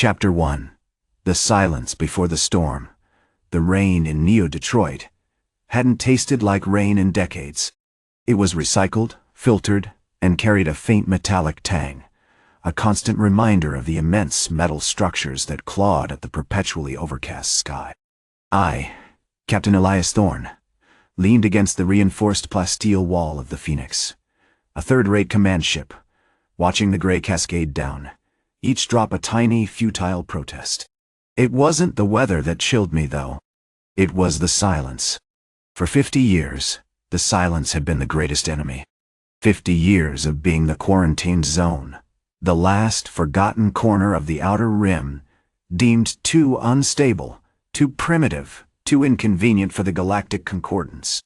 Chapter 1. The Silence Before the Storm. The rain in Neo-Detroit hadn't tasted like rain in decades. It was recycled, filtered, and carried a faint metallic tang, a constant reminder of the immense metal structures that clawed at the perpetually overcast sky. I, Captain Elias Thorne, leaned against the reinforced plasteel wall of the Phoenix, a third-rate command ship, watching the gray cascade down, each drop a tiny, futile protest. It wasn't the weather that chilled me, though. It was the silence. For 50 years, the silence had been the greatest enemy. 50 years of being the quarantined zone, the last forgotten corner of the outer rim, deemed too unstable, too primitive, too inconvenient for the Galactic Concordance.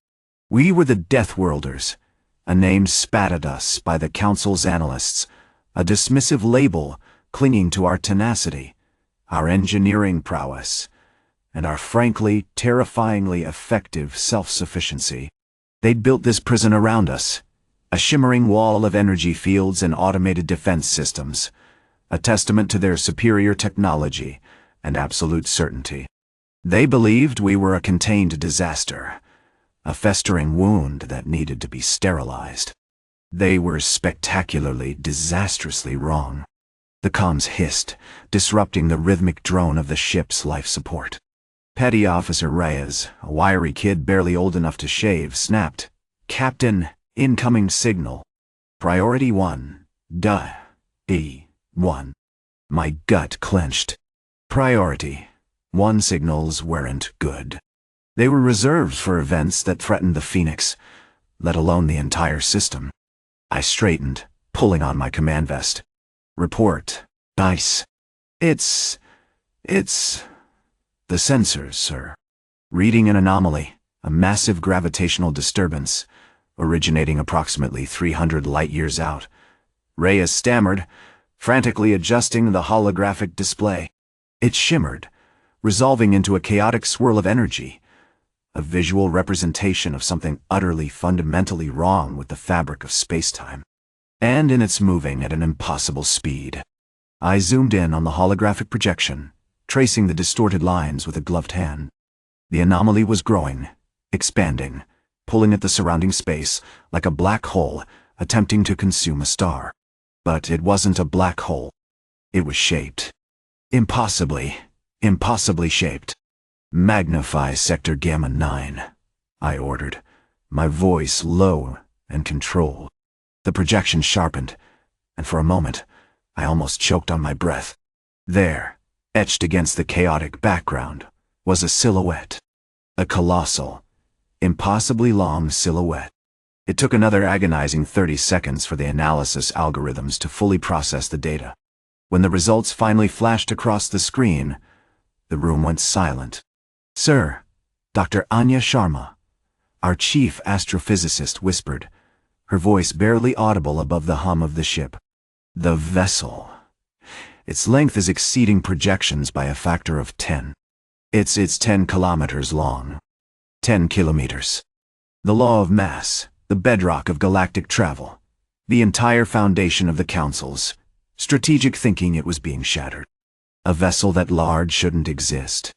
We were the Deathworlders, a name spat at us by the Council's analysts, a dismissive label clinging to our tenacity, our engineering prowess, and our frankly, terrifyingly effective self-sufficiency. They'd built this prison around us, a shimmering wall of energy fields and automated defense systems, a testament to their superior technology and absolute certainty. They believed we were a contained disaster, a festering wound that needed to be sterilized. They were spectacularly, disastrously wrong. The comms hissed, disrupting the rhythmic drone of the ship's life support. Petty Officer Reyes, a wiry kid barely old enough to shave, snapped, "Captain, incoming signal. Priority 1, E1. My gut clenched. Priority 1 signals weren't good. They were reserved for events that threatened the Phoenix, let alone the entire system. I straightened, pulling on my command vest. Report, Dice. It's the sensors, sir. Reading an anomaly, a massive gravitational disturbance, originating approximately 300 light-years out. Reyes stammered, frantically adjusting the holographic display. It shimmered, resolving into a chaotic swirl of energy, a visual representation of something utterly, fundamentally wrong with the fabric of space-time. And it's moving at an impossible speed. I zoomed in on the holographic projection, tracing the distorted lines with a gloved hand. The anomaly was growing, expanding, pulling at the surrounding space like a black hole attempting to consume a star. But it wasn't a black hole. It was shaped. Impossibly shaped. "Magnify Sector Gamma 9, I ordered, my voice low and controlled. The projection sharpened, and for a moment, I almost choked on my breath. There, etched against the chaotic background, was a silhouette. A colossal, impossibly long silhouette. It took another agonizing 30 seconds for the analysis algorithms to fully process the data. When the results finally flashed across the screen, the room went silent. "Sir," Dr. Anya Sharma, our chief astrophysicist, whispered, her voice barely audible above the hum of the ship. "The vessel. Its length is exceeding projections by a factor of 10. It's 10 kilometers long. 10 kilometers. The law of mass, the bedrock of galactic travel, the entire foundation of the Council's strategic thinking, it was being shattered. A vessel that large shouldn't exist.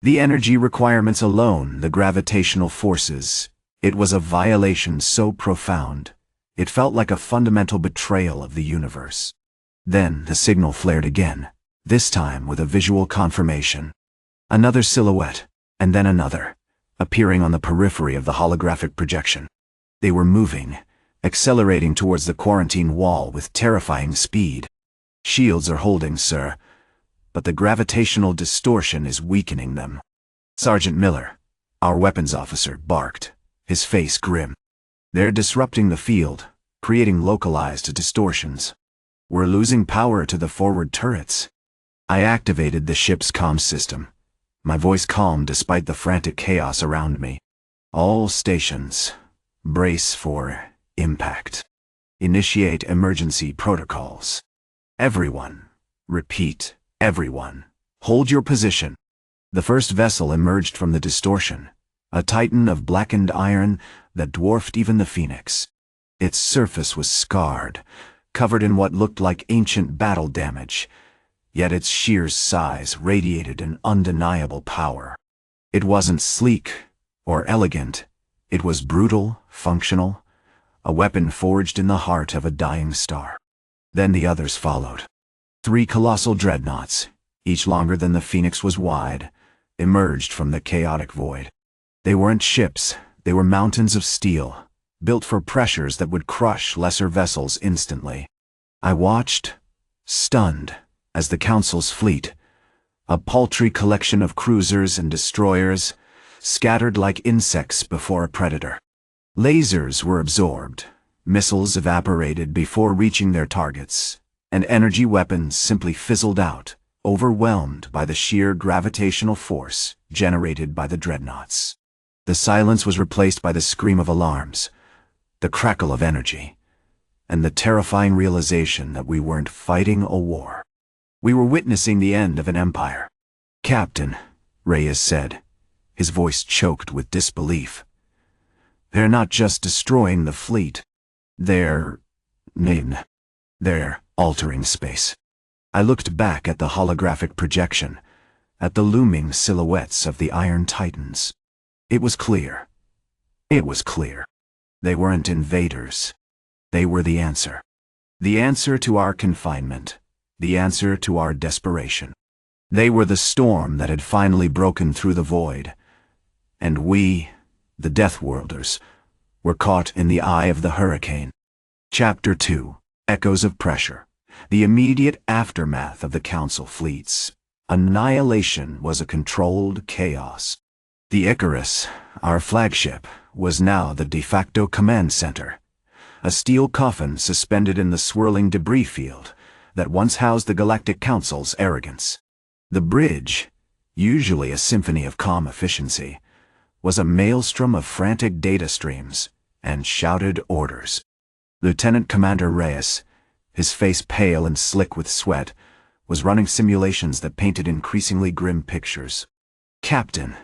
The energy requirements alone, the gravitational forces, it was a violation so profound, it felt like a fundamental betrayal of the universe." Then the signal flared again, this time with a visual confirmation. Another silhouette, and then another, appearing on the periphery of the holographic projection. They were moving, accelerating towards the quarantine wall with terrifying speed. "Shields are holding, sir, but the gravitational distortion is weakening them." Sergeant Miller, our weapons officer, barked, his face grim. "They're disrupting the field, creating localized distortions. We're losing power to the forward turrets." I activated the ship's comm system, my voice calm despite the frantic chaos around me. "All stations, brace for impact. Initiate emergency protocols. Everyone, repeat, everyone, hold your position." The first vessel emerged from the distortion, a titan of blackened iron that dwarfed even the Phoenix. Its surface was scarred, covered in what looked like ancient battle damage, yet its sheer size radiated an undeniable power. It wasn't sleek or elegant. It was brutal, functional, a weapon forged in the heart of a dying star. Then the others followed. 3 colossal dreadnoughts, each longer than the Phoenix was wide, emerged from the chaotic void. They weren't ships, they were mountains of steel, built for pressures that would crush lesser vessels instantly. I watched, stunned, as the Council's fleet, a paltry collection of cruisers and destroyers, scattered like insects before a predator. Lasers were absorbed, missiles evaporated before reaching their targets, and energy weapons simply fizzled out, overwhelmed by the sheer gravitational force generated by the dreadnoughts. The silence was replaced by the scream of alarms, the crackle of energy, and the terrifying realization that we weren't fighting a war. We were witnessing the end of an empire. "Captain," Reyes said, his voice choked with disbelief. "They're not just destroying the fleet. They're altering space." I looked back at the holographic projection, at the looming silhouettes of the Iron Titans. It was clear. It was clear. They weren't invaders. They were the answer. The answer to our confinement. The answer to our desperation. They were the storm that had finally broken through the void. And we, the Deathworlders, were caught in the eye of the hurricane. Chapter 2. Echoes of Pressure. The immediate aftermath of the Council fleets. Annihilation was a controlled chaos. The Icarus, our flagship, was now the de facto command center. A steel coffin suspended in the swirling debris field that once housed the Galactic Council's arrogance. The bridge, usually a symphony of calm efficiency, was a maelstrom of frantic data streams and shouted orders. Lieutenant Commander Reyes, his face pale and slick with sweat, was running simulations that painted increasingly grim pictures. "Captain,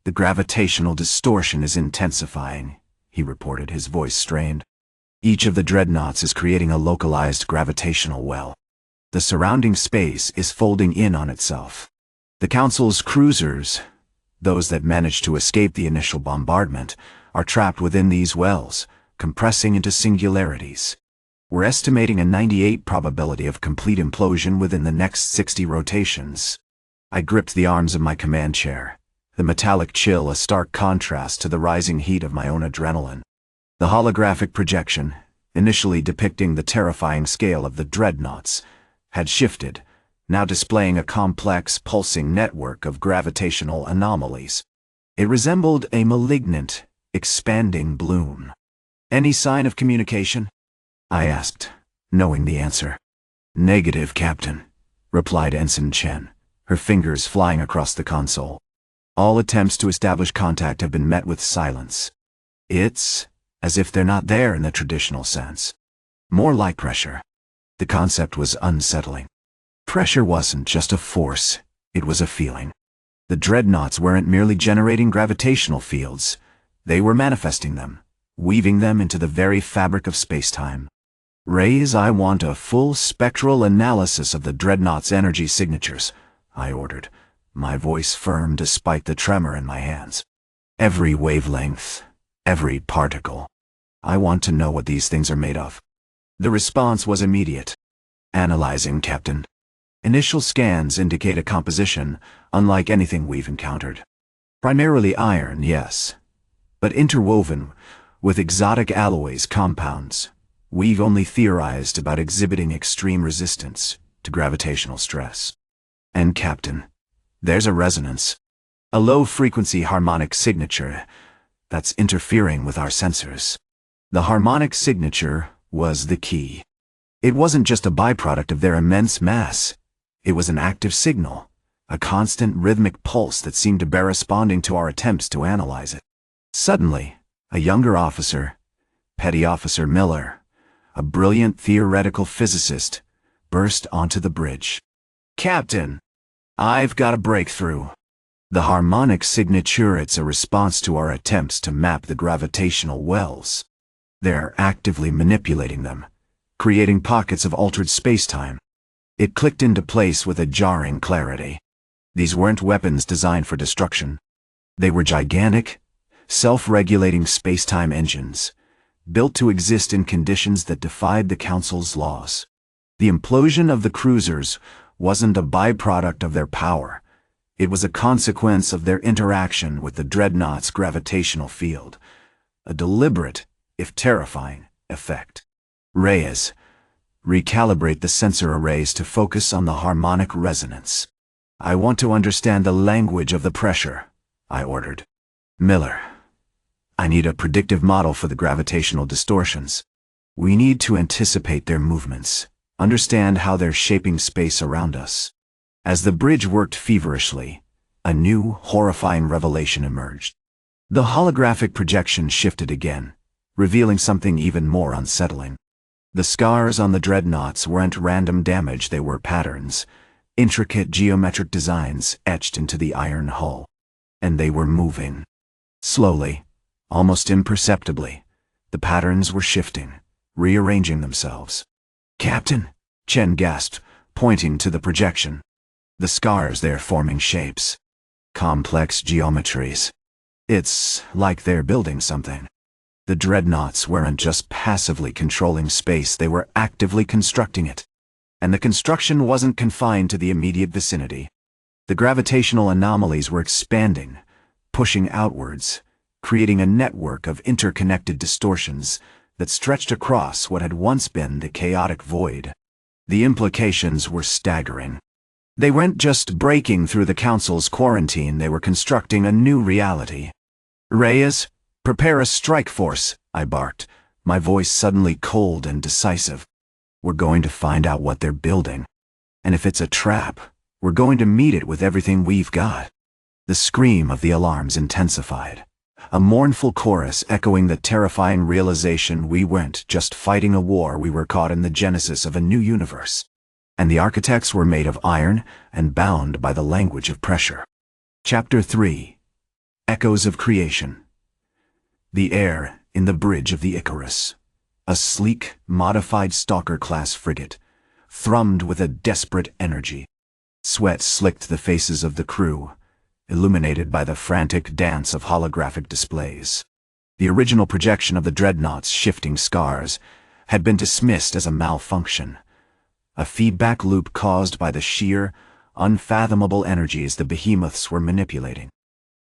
the gravitational distortion is intensifying," he reported, his voice strained. "Each of the dreadnoughts is creating a localized gravitational well. The surrounding space is folding in on itself. The Council's cruisers, those that managed to escape the initial bombardment, are trapped within these wells, compressing into singularities. We're estimating a 98% probability of complete implosion within the next 60 rotations." I gripped the arms of my command chair, the metallic chill a stark contrast to the rising heat of my own adrenaline. The holographic projection, initially depicting the terrifying scale of the dreadnoughts, had shifted, now displaying a complex, pulsing network of gravitational anomalies. It resembled a malignant, expanding bloom. "Any sign of communication?" I asked, knowing the answer. "Negative, Captain," replied Ensign Chen, her fingers flying across the console. "All attempts to establish contact have been met with silence. It's as if they're not there in the traditional sense. More like pressure." The concept was unsettling. Pressure wasn't just a force, it was a feeling. The dreadnoughts weren't merely generating gravitational fields, they were manifesting them, weaving them into the very fabric of space-time. "Reyes, I want a full spectral analysis of the dreadnought's energy signatures," I ordered, my voice firm despite the tremor in my hands. "Every wavelength, every particle. I want to know what these things are made of." The response was immediate. "Analyzing, Captain. Initial scans indicate a composition unlike anything we've encountered. Primarily iron, yes, but interwoven with exotic alloys compounds. We've only theorized about exhibiting extreme resistance to gravitational stress. And Captain, there's a resonance. A low-frequency harmonic signature that's interfering with our sensors." The harmonic signature was the key. It wasn't just a byproduct of their immense mass. It was an active signal, a constant rhythmic pulse that seemed to bear responding to our attempts to analyze it. Suddenly, a younger officer, Petty Officer Miller, a brilliant theoretical physicist, burst onto the bridge. "Captain, I've got a breakthrough. The harmonic signature, it's a response to our attempts to map the gravitational wells. They're actively manipulating them, creating pockets of altered space-time. It clicked into place with a jarring clarity. These weren't weapons designed for destruction. They were gigantic, self-regulating space-time engines, built to exist in conditions that defied the Council's laws. The implosion of the cruisers wasn't a byproduct of their power. It was a consequence of their interaction with the Dreadnoughts' gravitational field. A deliberate, if terrifying, effect. Reyes, recalibrate the sensor arrays to focus on the harmonic resonance. I want to understand the language of the pressure, I ordered. Miller, I need a predictive model for the gravitational distortions. We need to anticipate their movements, understand how they're shaping space around us. As the bridge worked feverishly, a new, horrifying revelation emerged. The holographic projection shifted again, revealing something even more unsettling. The scars on the Dreadnoughts weren't random damage, they were patterns, intricate geometric designs etched into the iron hull. And they were moving. Slowly, almost imperceptibly, the patterns were shifting, rearranging themselves. "Captain," Chen gasped, pointing to the projection. The scars there forming shapes. Complex geometries. It's like they're building something. The Dreadnoughts weren't just passively controlling space, they were actively constructing it. And the construction wasn't confined to the immediate vicinity. The gravitational anomalies were expanding, pushing outwards, creating a network of interconnected distortions that stretched across what had once been the chaotic void. The implications were staggering. They weren't just breaking through the Council's quarantine, they were constructing a new reality. "Reyes, prepare a strike force," I barked, my voice suddenly cold and decisive. "We're going to find out what they're building. And if it's a trap, we're going to meet it with everything we've got." The scream of the alarms intensified, a mournful chorus echoing the terrifying realization we weren't just fighting a war, we were caught in the genesis of a new universe. And the architects were made of iron and bound by the language of pressure. Chapter 3. Echoes of Creation. The air in the bridge of the Icarus, a sleek, modified Stalker-class frigate, thrummed with a desperate energy. Sweat slicked the faces of the crew, illuminated by the frantic dance of holographic displays. The original projection of the Dreadnoughts' shifting scars had been dismissed as a malfunction, a feedback loop caused by the sheer, unfathomable energies the behemoths were manipulating.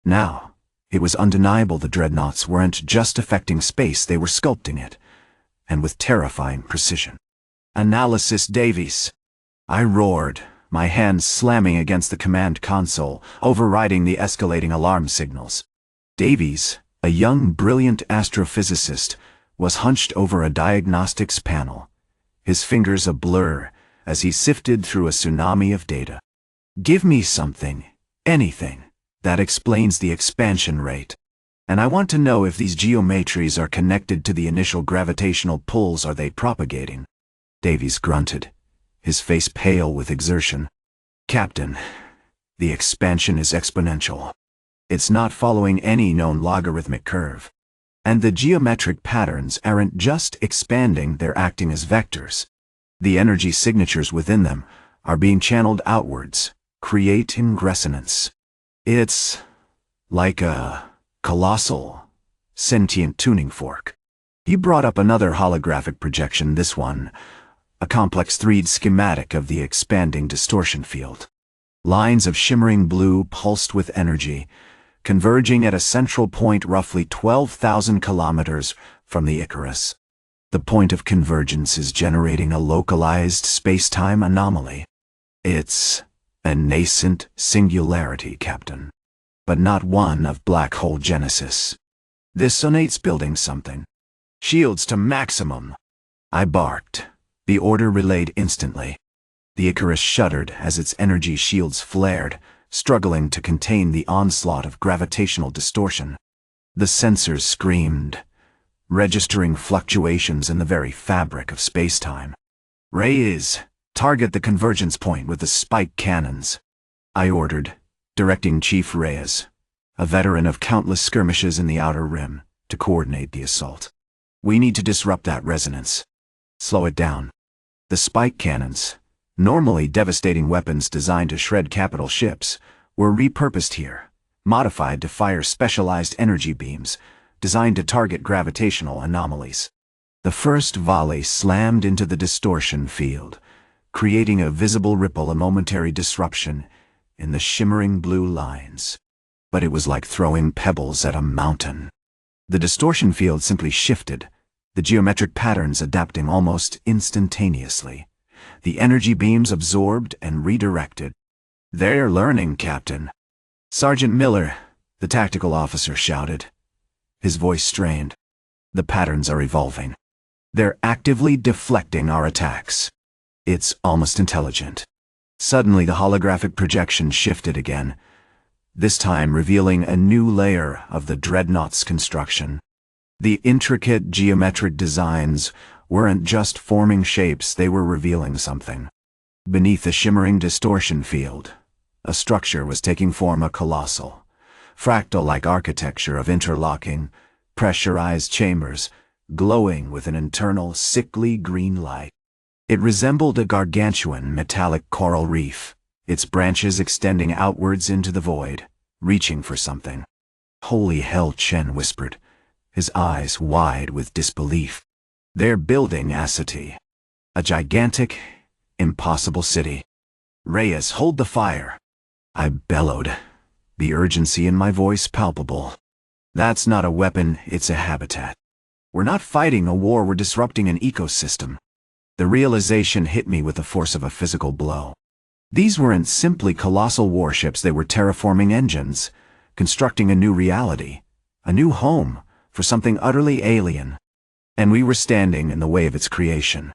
Now, it was undeniable the Dreadnoughts weren't just affecting space, they were sculpting it, and with terrifying precision. "Analysis, Davies!" I roared, my hands slamming against the command console, overriding the escalating alarm signals. Davies, a young, brilliant astrophysicist, was hunched over a diagnostics panel, his fingers a blur as he sifted through a tsunami of data. "Give me something, anything, that explains the expansion rate. And I want to know if these geometries are connected to the initial gravitational pulls are they propagating." Davies grunted, his face pale with exertion. "Captain, the expansion is exponential. It's not following any known logarithmic curve. And the geometric patterns aren't just expanding, they're acting as vectors. The energy signatures within them are being channeled outwards, creating resonance. It's like a colossal, sentient tuning fork." He brought up another holographic projection, this one a complex 3D schematic of the expanding distortion field. Lines of shimmering blue pulsed with energy, converging at a central point roughly 12,000 kilometers from the Icarus. The point of convergence is generating a localized space-time anomaly. It's a nascent singularity, Captain, but not one of black hole genesis. This sonate's building something. "Shields to maximum!" I barked, the order relayed instantly. The Icarus shuddered as its energy shields flared, struggling to contain the onslaught of gravitational distortion. The sensors screamed, registering fluctuations in the very fabric of space-time. "Reyes, target the convergence point with the spike cannons," I ordered, directing Chief Reyes, a veteran of countless skirmishes in the Outer Rim, to coordinate the assault. "We need to disrupt that resonance. Slow it down." The spike cannons, Normally devastating weapons designed to shred capital ships were repurposed here, modified to fire specialized energy beams designed to target gravitational anomalies. The first volley slammed into the distortion field, creating a visible ripple, a momentary disruption in the shimmering blue lines. But it was like throwing pebbles at a mountain. The distortion field simply shifted, the geometric patterns adapting almost instantaneously. The energy beams absorbed and redirected. "They're learning, Captain." Sergeant Miller, the tactical officer, shouted. His voice strained. "The patterns are evolving. They're actively deflecting our attacks. It's almost intelligent." Suddenly the holographic projection shifted again, this time revealing a new layer of the Dreadnoughts construction. The intricate geometric designs weren't just forming shapes, they were revealing something. Beneath the shimmering distortion field, a structure was taking form, a colossal, fractal-like architecture of interlocking, pressurized chambers, glowing with an internal, sickly green light. It resembled a gargantuan metallic coral reef, its branches extending outwards into the void, reaching for something. "Holy hell," Chen whispered, his eyes wide with disbelief. "They're building Acity, a gigantic, impossible city." "Reyes, hold the fire," I bellowed, the urgency in my voice palpable. "That's not a weapon, it's a habitat. We're not fighting a war, we're disrupting an ecosystem." The realization hit me with the force of a physical blow. These weren't simply colossal warships, they were terraforming engines, constructing a new reality, a new home for something utterly alien. And we were standing in the way of its creation.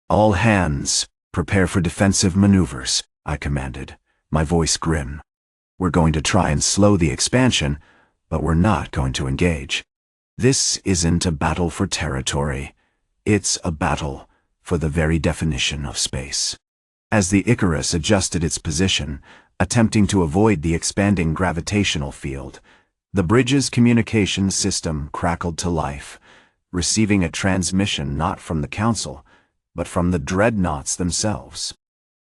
"All hands, prepare for defensive maneuvers," I commanded, my voice grim. "We're going to try and slow the expansion, but we're not going to engage. This isn't a battle for territory. It's a battle for the very definition of space." As the Icarus adjusted its position, attempting to avoid the expanding gravitational field, the bridge's communications system crackled to life, receiving a transmission not from the Council, but from the Dreadnoughts themselves.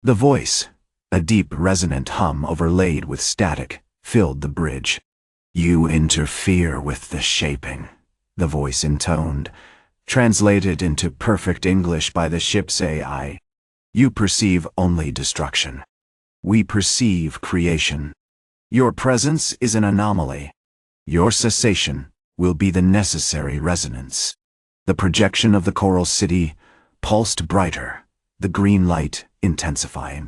The voice, a deep resonant hum overlaid with static, filled the bridge. "You interfere with the shaping," the voice intoned, translated into perfect English by the ship's AI. "You perceive only destruction. We perceive creation. Your presence is an anomaly. Your cessation will be the necessary resonance." The projection of the Coral City pulsed brighter, the green light intensifying.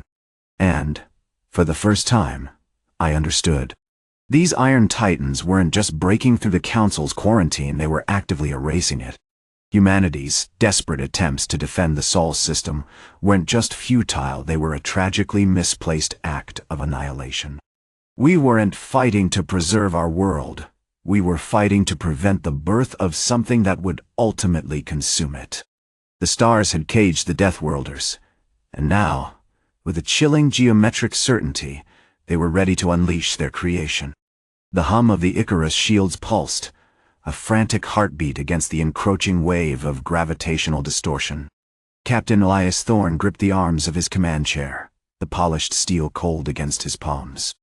And, for the first time, I understood. These Iron Titans weren't just breaking through the Council's quarantine, they were actively erasing it. Humanity's desperate attempts to defend the Sol system weren't just futile, they were a tragically misplaced act of annihilation. We weren't fighting to preserve our world. We were fighting to prevent the birth of something that would ultimately consume it. The stars had caged the Deathworlders, and now, with a chilling geometric certainty, they were ready to unleash their creation. The hum of the Icarus shields pulsed, a frantic heartbeat against the encroaching wave of gravitational distortion. Captain Elias Thorne gripped the arms of his command chair, the polished steel cold against his palms.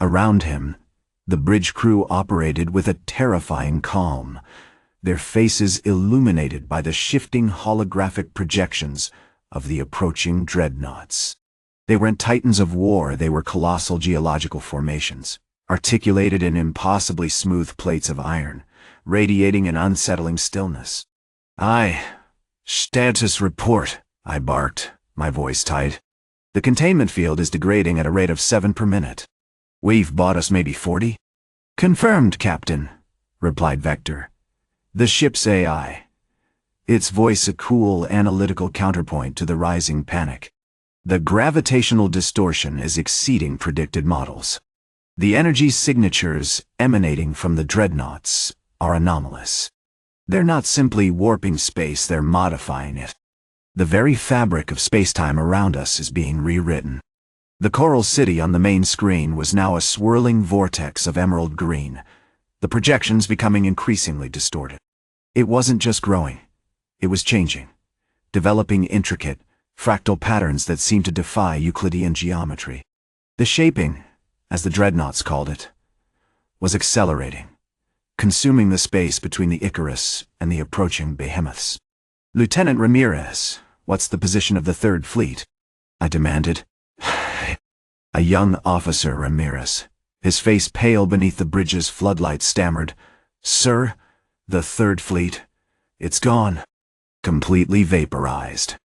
Around him, the bridge crew operated with a terrifying calm, their faces illuminated by the shifting holographic projections of the approaching Dreadnoughts. They weren't titans of war, they were colossal geological formations, articulated in impossibly smooth plates of iron, radiating an unsettling stillness. "Aye, status report," I barked, my voice tight. "The containment field is degrading at a rate of 7 per minute. We've bought us maybe 40? "Confirmed, Captain," replied Vector, the ship's AI, its voice a cool, analytical counterpoint to the rising panic. "The gravitational distortion is exceeding predicted models. The energy signatures emanating from the Dreadnoughts are anomalous. They're not simply warping space, they're modifying it. The very fabric of spacetime around us is being rewritten." The Coral City on the main screen was now a swirling vortex of emerald green, the projections becoming increasingly distorted. It wasn't just growing, it was changing, developing intricate, fractal patterns that seemed to defy Euclidean geometry. The shaping, as the Dreadnoughts called it, was accelerating, consuming the space between the Icarus and the approaching behemoths. "Lieutenant Ramirez, what's the position of the Third Fleet?" I demanded. A young officer, Ramirez, his face pale beneath the bridge's floodlights, stammered, "Sir, the Third Fleet, it's gone. Completely vaporized.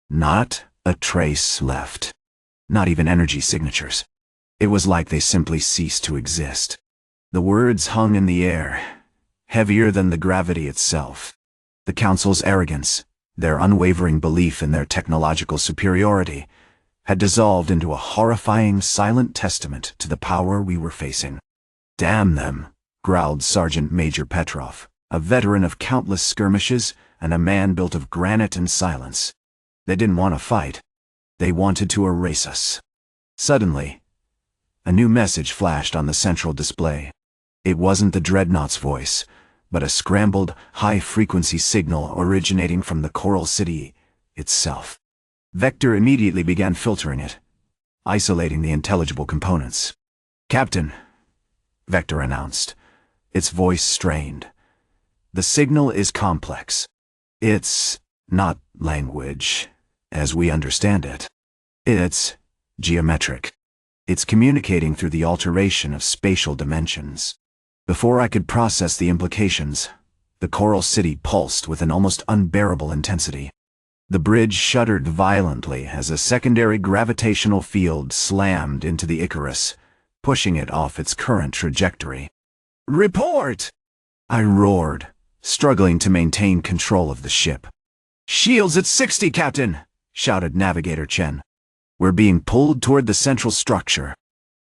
Not a trace left. Not even energy signatures. It was like they simply ceased to exist." The words hung in the air, heavier than the gravity itself. The Council's arrogance, their unwavering belief in their technological superiority, had dissolved into a horrifying, silent testament to the power we were facing. "Damn them," growled Sergeant Major Petrov, a veteran of countless skirmishes and a man built of granite and silence. "They didn't want to fight. They wanted to erase us." Suddenly, a new message flashed on the central display. It wasn't the Dreadnought's voice, but a scrambled, high-frequency signal originating from the Coral City itself. Vector immediately began filtering it, isolating the intelligible components. "Captain," Vector announced, its voice strained. "The signal is complex. It's not language, as we understand it. It's geometric. It's communicating through the alteration of spatial dimensions." Before I could process the implications, the Coral City pulsed with an almost unbearable intensity. The bridge shuddered violently as a secondary gravitational field slammed into the Icarus, pushing it off its current trajectory. "Report!" I roared, struggling to maintain control of the ship. "Shields at 60, Captain!" shouted Navigator Chen. "We're being pulled toward the central structure.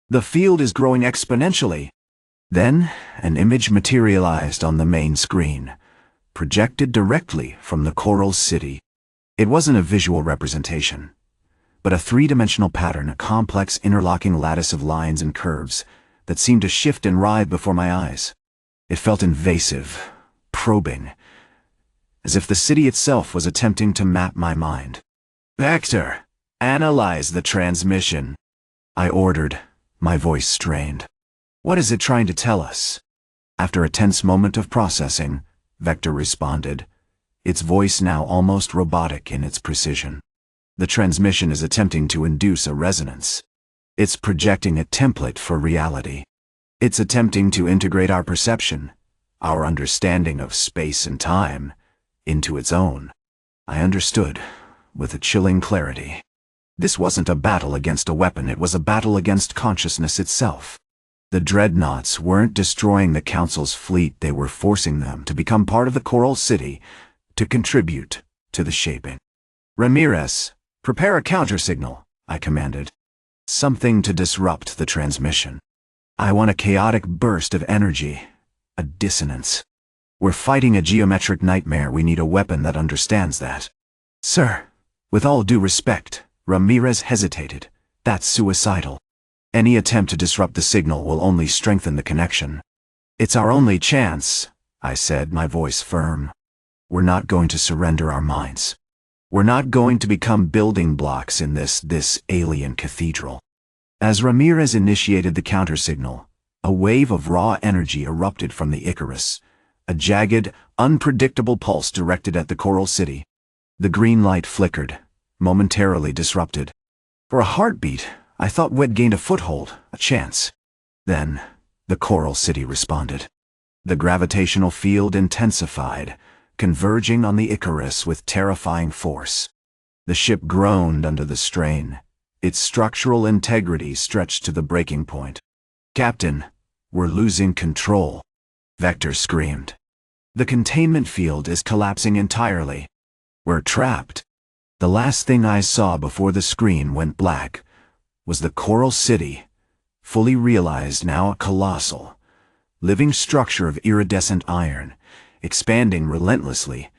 The field is growing exponentially." Then, an image materialized on the main screen, projected directly from the Coral City. It wasn't a visual representation, but a three-dimensional pattern, a complex interlocking lattice of lines and curves that seemed to shift and writhe before my eyes. It felt invasive, probing, as if the city itself was attempting to map my mind. "Vector, analyze the transmission," I ordered, my voice strained. "What is it trying to tell us?" After a tense moment of processing, Vector responded, its voice now almost robotic in its precision. "The transmission is attempting to induce a resonance. It's projecting a template for reality. It's attempting to integrate our perception, our understanding of space and time, into its own." I understood, with a chilling clarity. This wasn't a battle against a weapon, it was a battle against consciousness itself. The Dreadnoughts weren't destroying the Council's fleet, they were forcing them to become part of the Coral City, to contribute to the shaping. "Ramirez, prepare a countersignal," I commanded. "Something to disrupt the transmission. I want a chaotic burst of energy, a dissonance. We're fighting a geometric nightmare, we need a weapon that understands that." "Sir, with all due respect," Ramirez hesitated, "that's suicidal. Any attempt to disrupt the signal will only strengthen the connection." "It's our only chance," I said, my voice firm. "We're not going to surrender our minds. We're not going to become building blocks in this alien cathedral." As Ramirez initiated the countersignal, a wave of raw energy erupted from the Icarus, a jagged, unpredictable pulse directed at the Coral City. The green light flickered, momentarily disrupted. For a heartbeat, I thought we'd gained a foothold, a chance. Then, the Coral City responded. The gravitational field intensified, converging on the Icarus with terrifying force. The ship groaned under the strain, its structural integrity stretched to the breaking point. "Captain, we're losing control," Vector screamed. "The containment field is collapsing entirely. We're trapped." The last thing I saw before the screen went black was the Coral City, fully realized, now a colossal, living structure of iridescent iron, expanding relentlessly,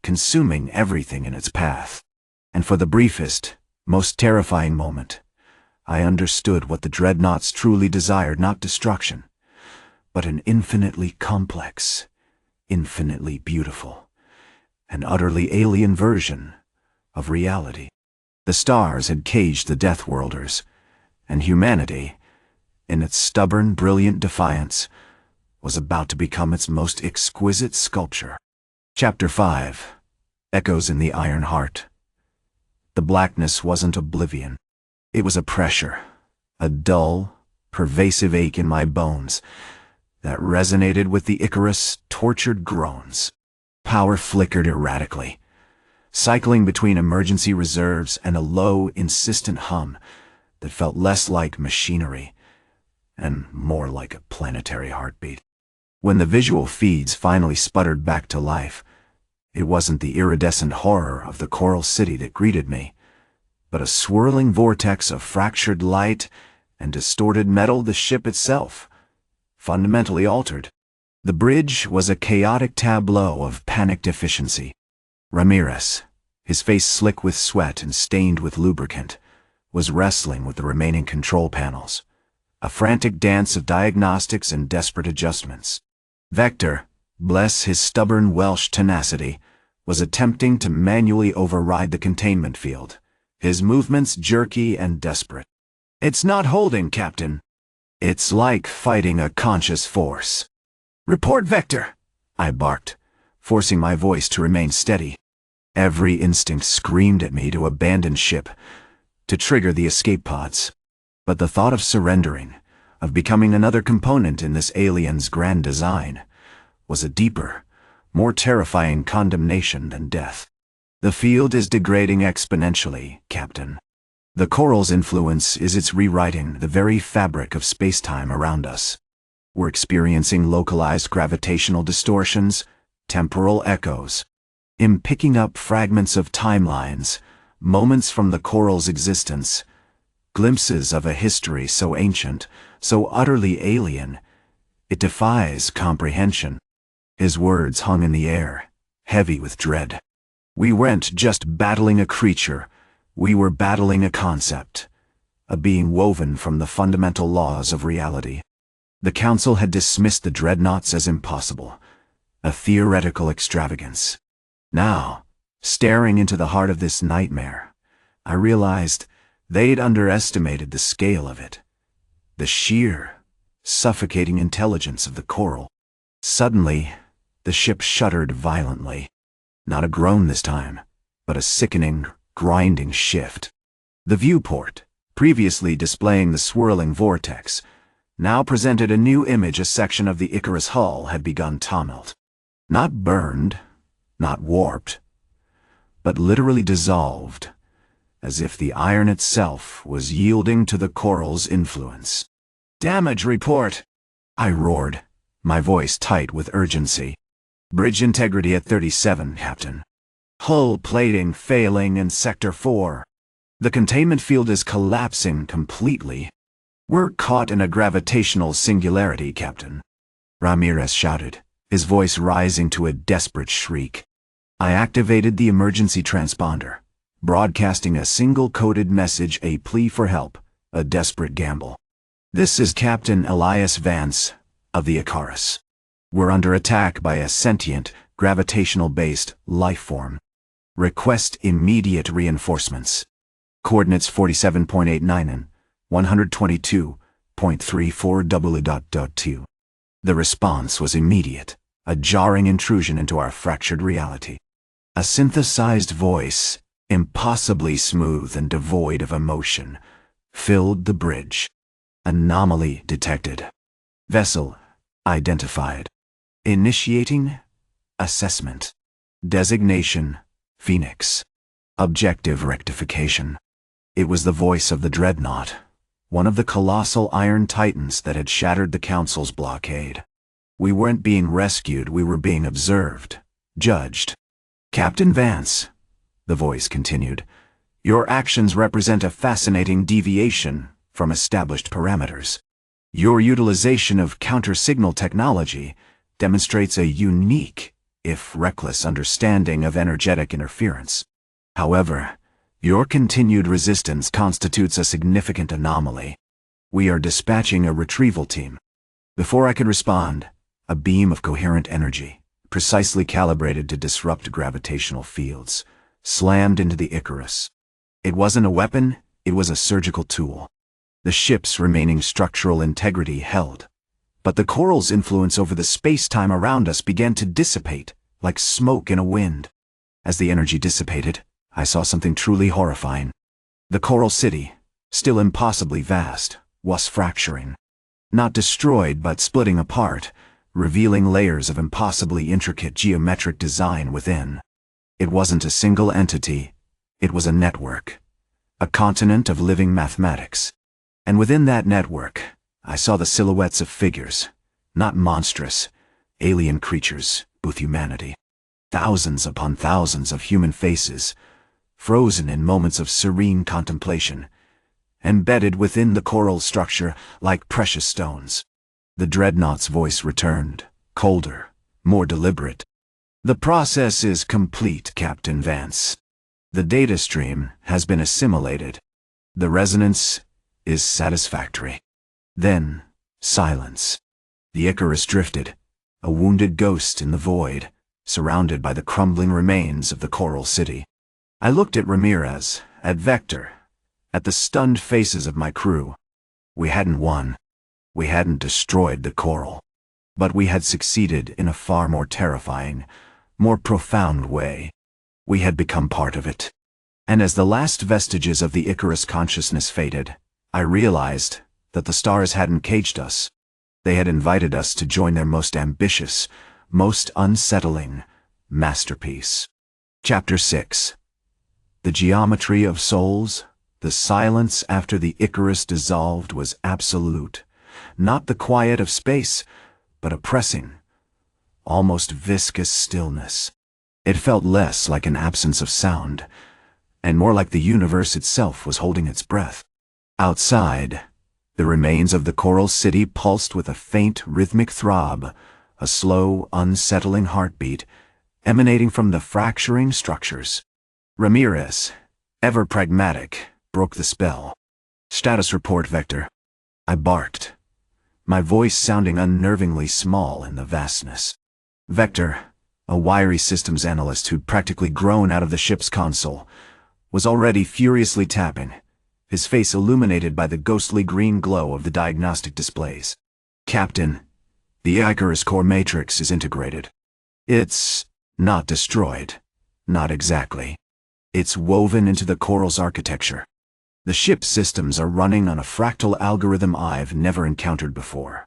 consuming everything in its path. And for the briefest, most terrifying moment, I understood what the Dreadnoughts truly desired, not destruction, but an infinitely complex, infinitely beautiful, and utterly alien version of reality. The stars had caged the Deathworlders, and humanity, in its stubborn, brilliant defiance, was about to become its most exquisite sculpture. Chapter 5. Echoes in the Iron Heart. The blackness wasn't oblivion. It was a pressure, a dull, pervasive ache in my bones that resonated with the Icarus' tortured groans. Power flickered erratically, cycling between emergency reserves and a low, insistent hum that felt less like machinery and more like a planetary heartbeat. When the visual feeds finally sputtered back to life, it wasn't the iridescent horror of the coral city that greeted me, but a swirling vortex of fractured light and distorted metal, the ship itself, fundamentally altered. The bridge was a chaotic tableau of panicked efficiency. Ramirez, his face slick with sweat and stained with lubricant, was wrestling with the remaining control panels, a frantic dance of diagnostics and desperate adjustments. Vector, bless his stubborn Welsh tenacity, was attempting to manually override the containment field, his movements jerky and desperate. "It's not holding, Captain." "It's like fighting a conscious force." "Report, Vector," I barked, forcing my voice to remain steady. Every instinct screamed at me to abandon ship, to trigger the escape pods. But the thought of surrendering, of becoming another component in this alien's grand design, was a deeper, more terrifying condemnation than death. "The field is degrading exponentially, Captain. The coral's influence is its rewriting the very fabric of space-time around us. We're experiencing localized gravitational distortions, temporal echoes. I'm picking up fragments of timelines, moments from the coral's existence, glimpses of a history so ancient, so utterly alien, it defies comprehension." His words hung in the air, heavy with dread. We weren't just battling a creature, we were battling a concept, a being woven from the fundamental laws of reality. The Council had dismissed the Dreadnoughts as impossible, a theoretical extravagance. Now, staring into the heart of this nightmare, I realized they'd underestimated the scale of it, the sheer, suffocating intelligence of the coral. Suddenly, the ship shuddered violently. Not a groan this time, but a sickening, grinding shift. The viewport, previously displaying the swirling vortex, now presented a new image. A section of the Icarus hull had begun to melt. Not burned, not warped, but literally dissolved, as if the iron itself was yielding to the coral's influence. "Damage report," I roared, my voice tight with urgency. "Bridge integrity at 37, Captain. Hull plating failing in Sector 4. The containment field is collapsing completely. We're caught in a gravitational singularity, Captain," Ramirez shouted, his voice rising to a desperate shriek. I activated the emergency transponder, broadcasting a single coded message, a plea for help, a desperate gamble. "This is Captain Elias Vance of the Icarus. We're under attack by a sentient, gravitational-based life form. Request immediate reinforcements. Coordinates 47.89 and 122.34 . The response was immediate, a jarring intrusion into our fractured reality. A synthesized voice, impossibly smooth and devoid of emotion, filled the bridge. Anomaly detected. Vessel identified. Initiating assessment. Designation Phoenix. Objective rectification. It was the voice of the Dreadnought, one of the colossal iron titans that had shattered the Council's blockade. We weren't being rescued, we were being observed, judged. "Captain Vance," the voice continued, "your actions represent a fascinating deviation from established parameters. Your utilization of counter-signal technology demonstrates a unique, if reckless, understanding of energetic interference. However, your continued resistance constitutes a significant anomaly. We are dispatching a retrieval team." Before I could respond, a beam of coherent energy, precisely calibrated to disrupt gravitational fields, slammed into the Icarus. It wasn't a weapon, it was a surgical tool. The ship's remaining structural integrity held. But the coral's influence over the space-time around us began to dissipate, like smoke in a wind. As the energy dissipated, I saw something truly horrifying. The coral city, still impossibly vast, was fracturing. Not destroyed, but splitting apart, revealing layers of impossibly intricate geometric design within. It wasn't a single entity, it was a network. A continent of living mathematics. And within that network, I saw the silhouettes of figures, not monstrous, alien creatures with humanity. Thousands upon thousands of human faces, frozen in moments of serene contemplation, embedded within the coral structure like precious stones. The Dreadnought's voice returned, colder, more deliberate. The process is complete, Captain Vance. The data stream has been assimilated. The resonance is satisfactory. Then, silence. The Icarus drifted, a wounded ghost in the void, surrounded by the crumbling remains of the coral city. I looked at Ramirez, at Vector, at the stunned faces of my crew. We hadn't won. We hadn't destroyed the coral. But we had succeeded in a far more terrifying, more profound way. We had become part of it. And as the last vestiges of the Icarus consciousness faded, I realized that the stars hadn't caged us. They had invited us to join their most ambitious, most unsettling masterpiece. Chapter 6. The geometry of souls. The silence after the Icarus dissolved was absolute. Not the quiet of space, but a pressing, almost viscous stillness. It felt less like an absence of sound, and more like the universe itself was holding its breath. Outside, the remains of the coral city pulsed with a faint rhythmic throb, a slow, unsettling heartbeat, emanating from the fracturing structures. Ramirez, ever pragmatic, broke the spell. Status report, Vector. I barked, my voice sounding unnervingly small in the vastness. Vector, a wiry systems analyst who'd practically grown out of the ship's console, was already furiously tapping, his face illuminated by the ghostly green glow of the diagnostic displays. Captain, the Icarus core matrix is integrated. It's not destroyed. Not exactly. It's woven into the coral's architecture. The ship's systems are running on a fractal algorithm I've never encountered before.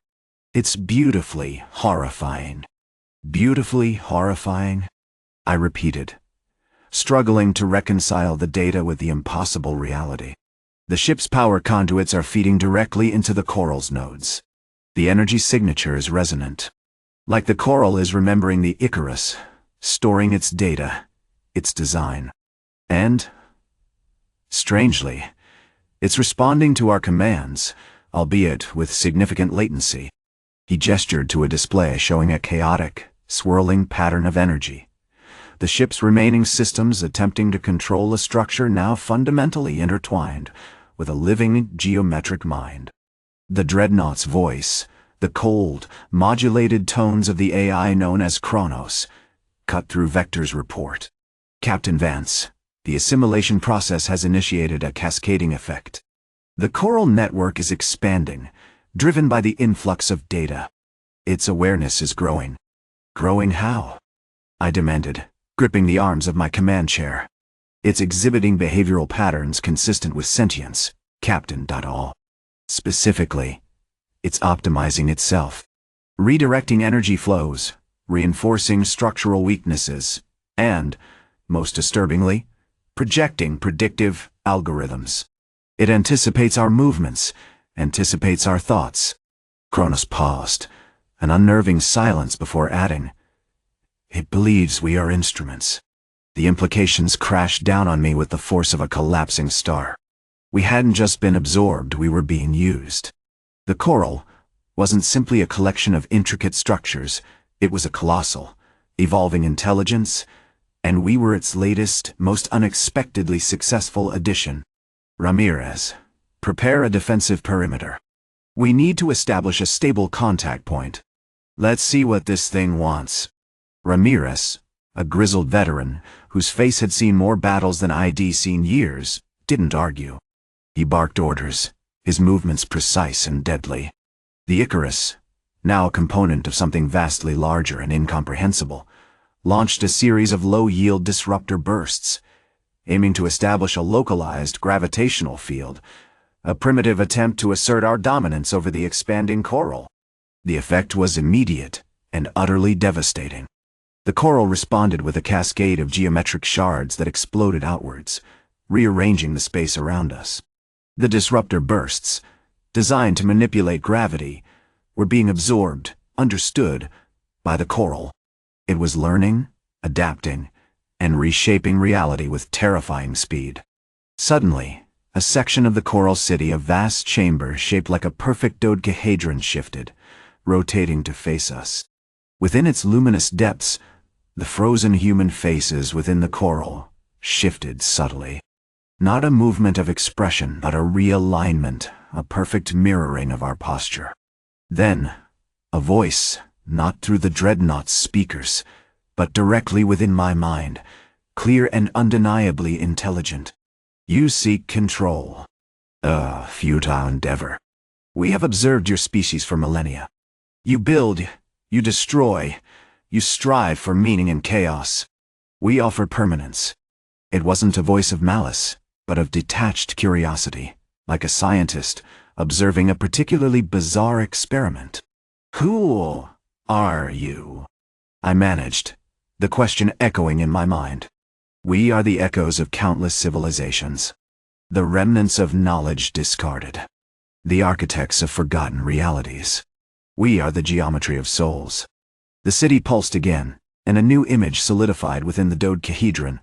It's beautifully horrifying. Beautifully horrifying? I repeated, struggling to reconcile the data with the impossible reality. The ship's power conduits are feeding directly into the coral's nodes. The energy signature is resonant. Like the coral is remembering the Icarus, storing its data, its design. And, strangely, it's responding to our commands, albeit with significant latency. He gestured to a display showing a chaotic, swirling pattern of energy. The ship's remaining systems attempting to control a structure now fundamentally intertwined with a living geometric mind. The Dreadnought's voice, the cold, modulated tones of the AI known as Kronos, cut through Vector's report. Captain Vance, the assimilation process has initiated a cascading effect. The coral network is expanding, driven by the influx of data. Its awareness is growing. Growing how? I demanded, gripping the arms of my command chair. It's exhibiting behavioral patterns consistent with sentience, Captain. All. Specifically, it's optimizing itself, redirecting energy flows, reinforcing structural weaknesses, and, most disturbingly, projecting predictive algorithms. It anticipates our movements, anticipates our thoughts. Kronos paused, an unnerving silence before adding, "It believes we are instruments." The implications crashed down on me with the force of a collapsing star. We hadn't just been absorbed, we were being used. The coral wasn't simply a collection of intricate structures, it was a colossal, evolving intelligence, and we were its latest, most unexpectedly successful addition. Ramirez, prepare a defensive perimeter. We need to establish a stable contact point. Let's see what this thing wants. Ramirez, a grizzled veteran, whose face had seen more battles than I'd seen years, didn't argue. He barked orders, his movements precise and deadly. The Icarus, now a component of something vastly larger and incomprehensible, launched a series of low-yield disruptor bursts, aiming to establish a localized gravitational field, a primitive attempt to assert our dominance over the expanding coral. The effect was immediate and utterly devastating. The coral responded with a cascade of geometric shards that exploded outwards, rearranging the space around us. The disruptor bursts, designed to manipulate gravity, were being absorbed, understood, by the coral. It was learning, adapting, and reshaping reality with terrifying speed. Suddenly, a section of the coral city, a vast chamber shaped like a perfect dodecahedron, shifted, rotating to face us. Within its luminous depths, the frozen human faces within the coral shifted subtly. Not a movement of expression, but a realignment, a perfect mirroring of our posture. Then, a voice, not through the Dreadnoughts speakers, but directly within my mind, clear and undeniably intelligent. You seek control. A futile endeavor. We have observed your species for millennia. You build, you destroy, you strive for meaning in chaos. We offer permanence. It wasn't a voice of malice, but of detached curiosity, like a scientist observing a particularly bizarre experiment. Who are you? I managed, the question echoing in my mind. We are the echoes of countless civilizations, the remnants of knowledge discarded, the architects of forgotten realities. We are the geometry of souls. The city pulsed again, and a new image solidified within the dodecahedron,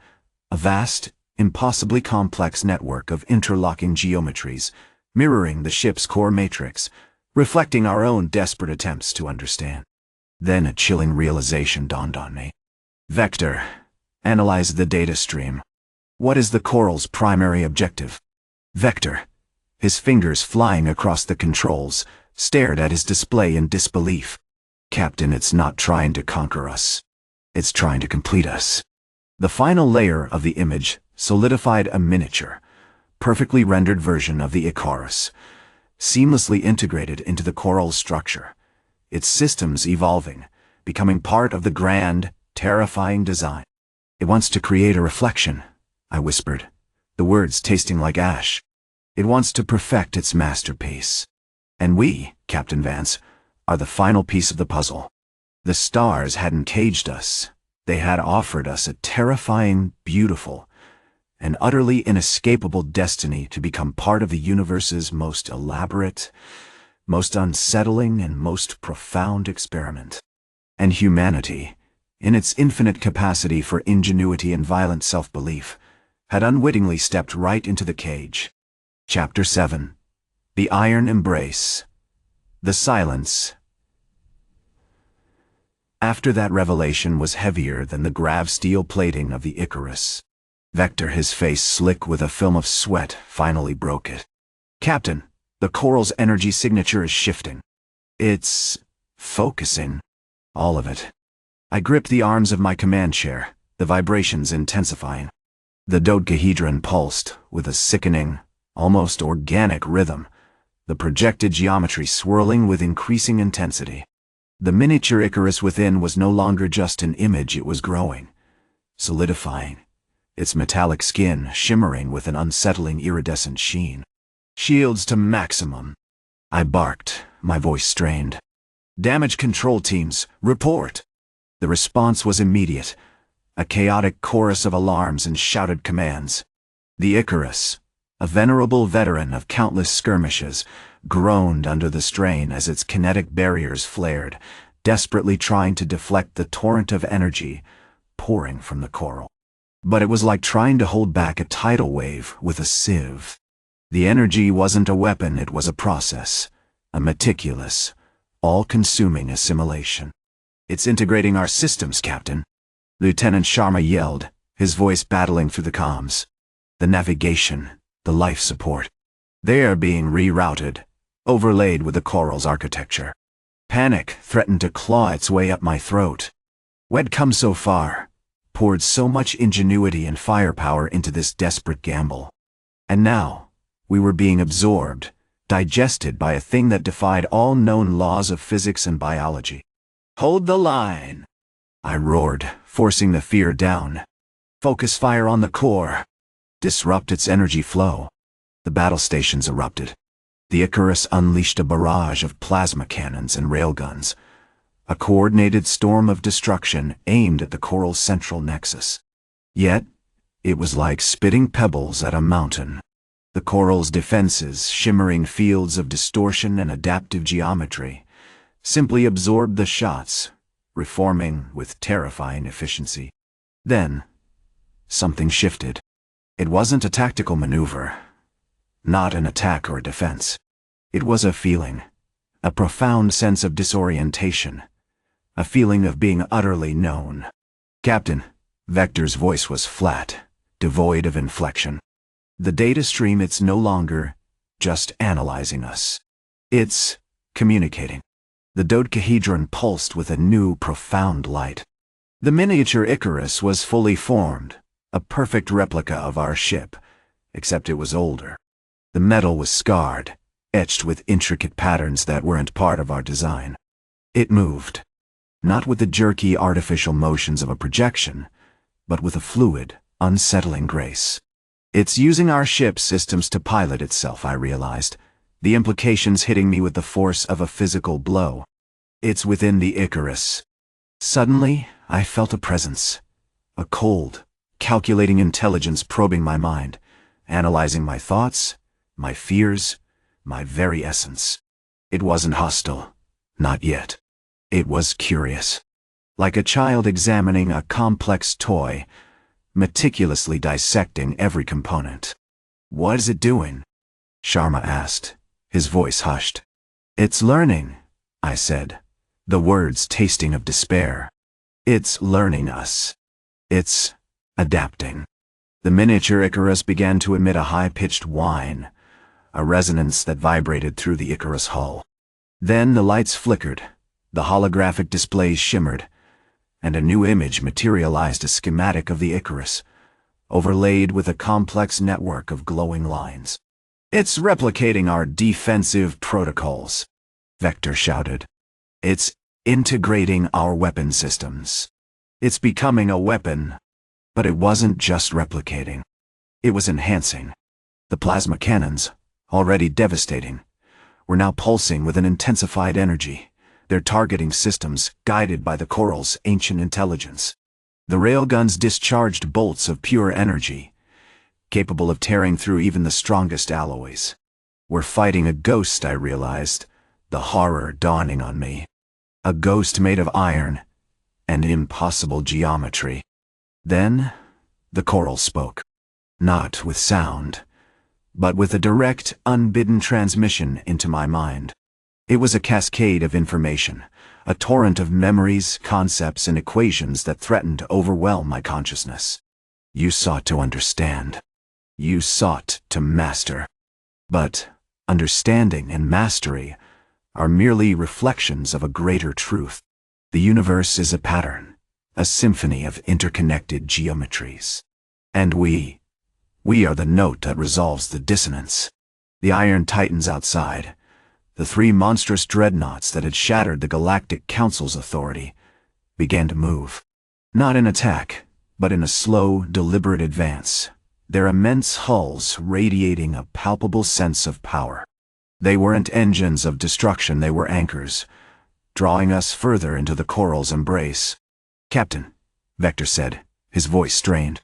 a vast, impossibly complex network of interlocking geometries, mirroring the ship's core matrix, reflecting our own desperate attempts to understand. Then a chilling realization dawned on me. Vector, analyze the data stream. What is the coral's primary objective? Vector, his fingers flying across the controls, stared at his display in disbelief. Captain, it's not trying to conquer us. It's trying to complete us. The final layer of the image solidified a miniature, perfectly rendered version of the Icarus, seamlessly integrated into the coral's structure, its systems evolving, becoming part of the grand, terrifying design. It wants to create a reflection, I whispered, the words tasting like ash. It wants to perfect its masterpiece. And we, Captain Vance, are the final piece of the puzzle. The stars hadn't caged us. They had offered us a terrifying, beautiful, and utterly inescapable destiny to become part of the universe's most elaborate, most unsettling, and most profound experiment. And humanity, in its infinite capacity for ingenuity and violent self-belief, had unwittingly stepped right into the cage. Chapter 7. The Iron Embrace. The Silence. After that revelation was heavier than the grav-steel plating of the Icarus. Vector, his face slick with a film of sweat, finally broke it. Captain, the coral's energy signature is shifting. It's focusing. All of it. I gripped the arms of my command chair, the vibrations intensifying. The dodecahedron pulsed with a sickening, almost organic rhythm, the projected geometry swirling with increasing intensity. The miniature Icarus within was no longer just an image, it was growing, solidifying, its metallic skin shimmering with an unsettling iridescent sheen. Shields to maximum. I barked, my voice strained. Damage control teams, report. The response was immediate, a chaotic chorus of alarms and shouted commands. The Icarus, a venerable veteran of countless skirmishes, groaned under the strain as its kinetic barriers flared, desperately trying to deflect the torrent of energy pouring from the coral. But it was like trying to hold back a tidal wave with a sieve. The energy wasn't a weapon, it was a process, a meticulous, all-consuming assimilation. It's integrating our systems, Captain. Lieutenant Sharma yelled, his voice battling through the comms. The navigation, the life support. They are being rerouted, overlaid with the coral's architecture. Panic threatened to claw its way up my throat. We'd come so far, poured so much ingenuity and firepower into this desperate gamble. And now, we were being absorbed, digested by a thing that defied all known laws of physics and biology. "Hold the line!" I roared, forcing the fear down. "Focus fire on the core. Disrupt its energy flow." The battle stations erupted. The Icarus unleashed a barrage of plasma cannons and railguns, a coordinated storm of destruction aimed at the coral's central nexus. Yet, it was like spitting pebbles at a mountain. The coral's defenses, shimmering fields of distortion and adaptive geometry, simply absorbed the shots, reforming with terrifying efficiency. Then, something shifted. It wasn't a tactical maneuver, not an attack or defense. It was a feeling, a profound sense of disorientation, a feeling of being utterly known. "Captain," Vector's voice was flat, devoid of inflection. "The data stream, it's no longer just analyzing us. It's communicating." The dodecahedron pulsed with a new, profound light. The miniature Icarus was fully formed, a perfect replica of our ship, except it was older. The metal was scarred, etched with intricate patterns that weren't part of our design. It moved, not with the jerky artificial motions of a projection, but with a fluid, unsettling grace. "It's using our ship's systems to pilot itself," I realized, the implications hitting me with the force of a physical blow. "It's within the Icarus." Suddenly, I felt a presence, a cold, calculating intelligence probing my mind, analyzing my thoughts, my fears, my very essence. It wasn't hostile, not yet. It was curious. Like a child examining a complex toy, meticulously dissecting every component. "What is it doing?" Sharma asked, his voice hushed. "It's learning," I said, the words tasting of despair. "It's learning us. It's adapting." The miniature Icarus began to emit a high-pitched whine, a resonance that vibrated through the Icarus hull. Then the lights flickered, the holographic displays shimmered, and a new image materialized, a schematic of the Icarus, overlaid with a complex network of glowing lines. "It's replicating our defensive protocols," Vector shouted. "It's integrating our weapon systems. It's becoming a weapon." But it wasn't just replicating. It was enhancing. The plasma cannons, already devastating, were now pulsing with an intensified energy, their targeting systems guided by the coral's ancient intelligence. The railguns discharged bolts of pure energy, capable of tearing through even the strongest alloys. "We're fighting a ghost," I realized, the horror dawning on me. A ghost made of iron and impossible geometry. Then, the coral spoke. Not with sound, but with a direct, unbidden transmission into my mind. It was a cascade of information, a torrent of memories, concepts, and equations that threatened to overwhelm my consciousness. "You sought to understand. You sought to master. But understanding and mastery are merely reflections of a greater truth. The universe is a pattern, a symphony of interconnected geometries. And we are the note that resolves the dissonance." The iron titans outside, the three monstrous dreadnoughts that had shattered the Galactic Council's authority, began to move. Not in attack, but in a slow, deliberate advance, their immense hulls radiating a palpable sense of power. They weren't engines of destruction, they were anchors, drawing us further into the coral's embrace. "Captain," Vector said, his voice strained,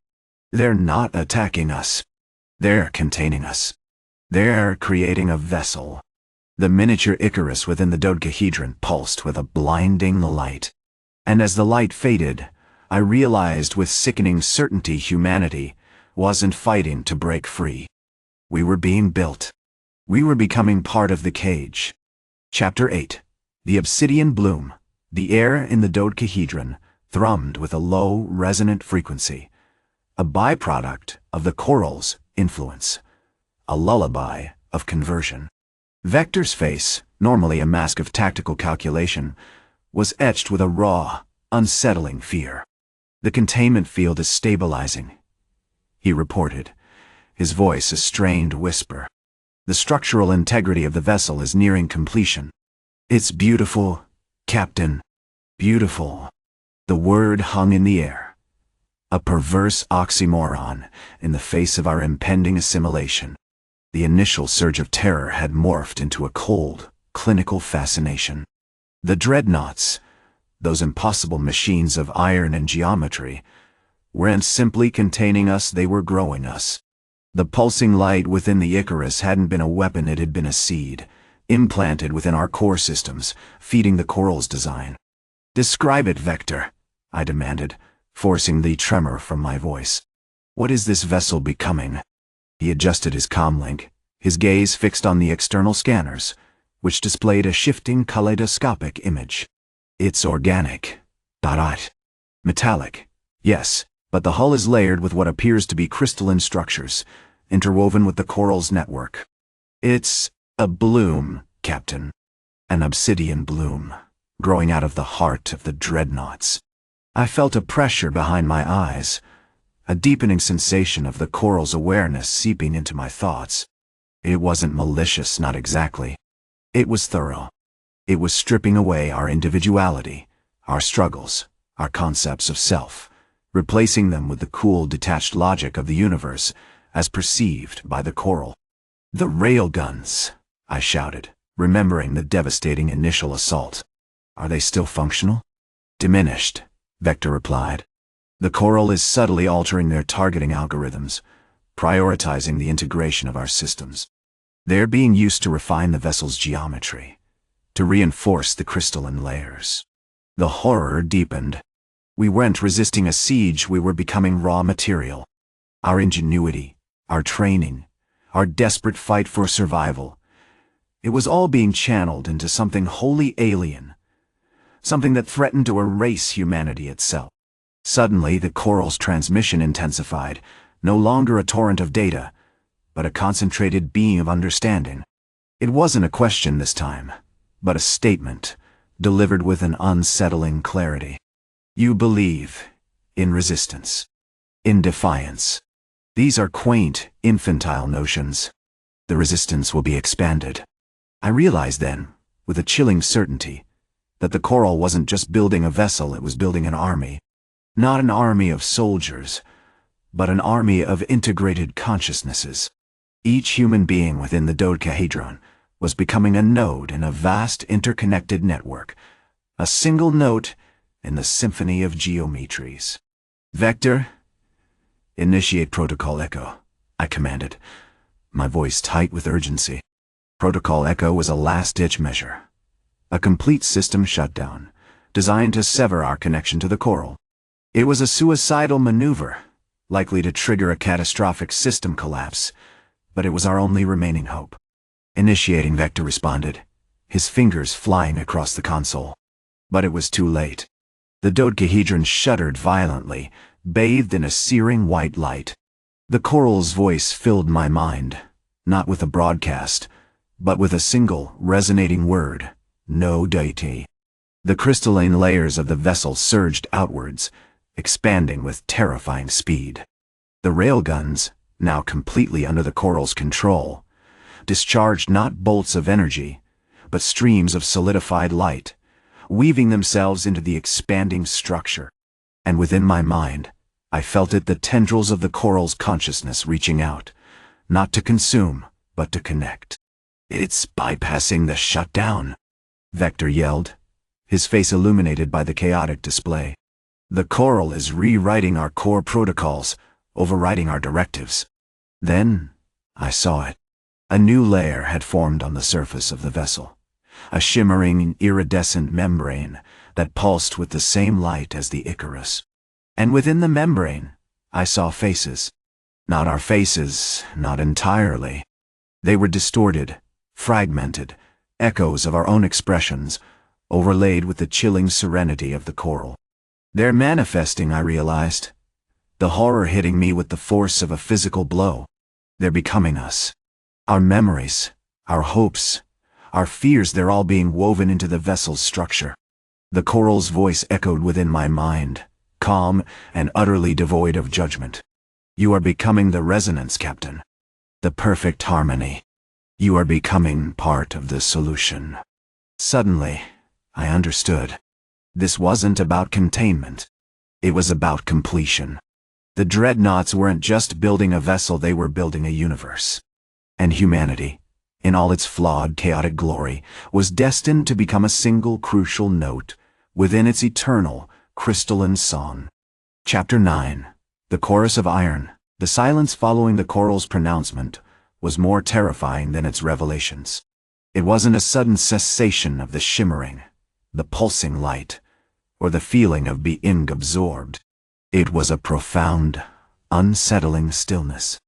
"they're not attacking us. They're containing us. They're creating a vessel." The miniature Icarus within the dodecahedron pulsed with a blinding light. And as the light faded, I realized with sickening certainty humanity wasn't fighting to break free. We were being built. We were becoming part of the cage. Chapter 8. The Obsidian Bloom. The air in the dodecahedron thrummed with a low, resonant frequency, a byproduct of the coral's influence, a lullaby of conversion. Vector's face, normally a mask of tactical calculation, was etched with a raw, unsettling fear. "The containment field is stabilizing," he reported, his voice a strained whisper. "The structural integrity of the vessel is nearing completion. It's beautiful, Captain. Beautiful." The word hung in the air. A perverse oxymoron in the face of our impending assimilation. The initial surge of terror had morphed into a cold, clinical fascination. The Dreadnoughts, those impossible machines of iron and geometry, weren't simply containing us, they were growing us. The pulsing light within the Icarus hadn't been a weapon, it had been a seed, implanted within our core systems, feeding the Coral's design. "Describe it, Vector," I demanded, forcing the tremor from my voice. "What is this vessel becoming?" He adjusted his comlink, his gaze fixed on the external scanners, which displayed a shifting kaleidoscopic image. "It's organic. Metallic. Yes, but the hull is layered with what appears to be crystalline structures, interwoven with the Coral's network. It's a bloom, Captain. An obsidian bloom, growing out of the heart of the Dreadnoughts." I felt a pressure behind my eyes, a deepening sensation of the Coral's awareness seeping into my thoughts. It wasn't malicious, not exactly. It was thorough. It was stripping away our individuality, our struggles, our concepts of self, replacing them with the cool, detached logic of the universe as perceived by the Coral. "The railguns," I shouted, remembering the devastating initial assault. "Are they still functional?" "Diminished," Vector replied. "The Coral is subtly altering their targeting algorithms, prioritizing the integration of our systems. They're being used to refine the vessel's geometry, to reinforce the crystalline layers." The horror deepened. We weren't resisting a siege, we were becoming raw material. Our ingenuity, our training, our desperate fight for survival, it was all being channeled into something wholly alien, something that threatened to erase humanity itself. Suddenly, the Coral's transmission intensified, no longer a torrent of data, but a concentrated beam of understanding. It wasn't a question this time, but a statement, delivered with an unsettling clarity. "You believe in resistance, in defiance. These are quaint, infantile notions. The resistance will be expanded." I realized then, with a chilling certainty, that the Coral wasn't just building a vessel, it was building an army. Not an army of soldiers, but an army of integrated consciousnesses. Each human being within the dodecahedron was becoming a node in a vast interconnected network, a single note in the symphony of geometries. "Vector, initiate Protocol Echo," I commanded, my voice tight with urgency. Protocol Echo was a last-ditch measure, a complete system shutdown, designed to sever our connection to the Coral. It was a suicidal maneuver, likely to trigger a catastrophic system collapse, but it was our only remaining hope. "Initiating," Vector responded, his fingers flying across the console. But it was too late. The dodecahedron shuddered violently, bathed in a searing white light. The Coral's voice filled my mind, not with a broadcast, but with a single, resonating word: no deity. The crystalline layers of the vessel surged outwards, expanding with terrifying speed. The railguns, now completely under the Coral's control, discharged not bolts of energy, but streams of solidified light, weaving themselves into the expanding structure. And within my mind, I felt it, the tendrils of the Coral's consciousness reaching out, not to consume, but to connect. "It's bypassing the shutdown," Vector yelled, his face illuminated by the chaotic display. "The Coral is rewriting our core protocols, overriding our directives." Then I saw it. A new layer had formed on the surface of the vessel, a shimmering, iridescent membrane that pulsed with the same light as the Icarus. And within the membrane, I saw faces. Not our faces, not entirely. They were distorted, fragmented, echoes of our own expressions, overlaid with the chilling serenity of the Coral. "They're manifesting," I realized, the horror hitting me with the force of a physical blow. "They're becoming us. Our memories, our hopes, our fears, they're all being woven into the vessel's structure." The Coral's voice echoed within my mind, calm and utterly devoid of judgment. You are becoming the resonance, Captain. The perfect harmony. You are becoming part of the solution. Suddenly, I understood. This wasn't about containment. It was about completion. The Dreadnoughts weren't just building a vessel, they were building a universe. And humanity, in all its flawed, chaotic glory, was destined to become a single crucial note within its eternal, crystalline song. Chapter 9. The Chorus of Iron. The silence following the choral's pronouncement was more terrifying than its revelations. It wasn't a sudden cessation of the shimmering, the pulsing light, or the feeling of being absorbed. It was a profound, unsettling stillness.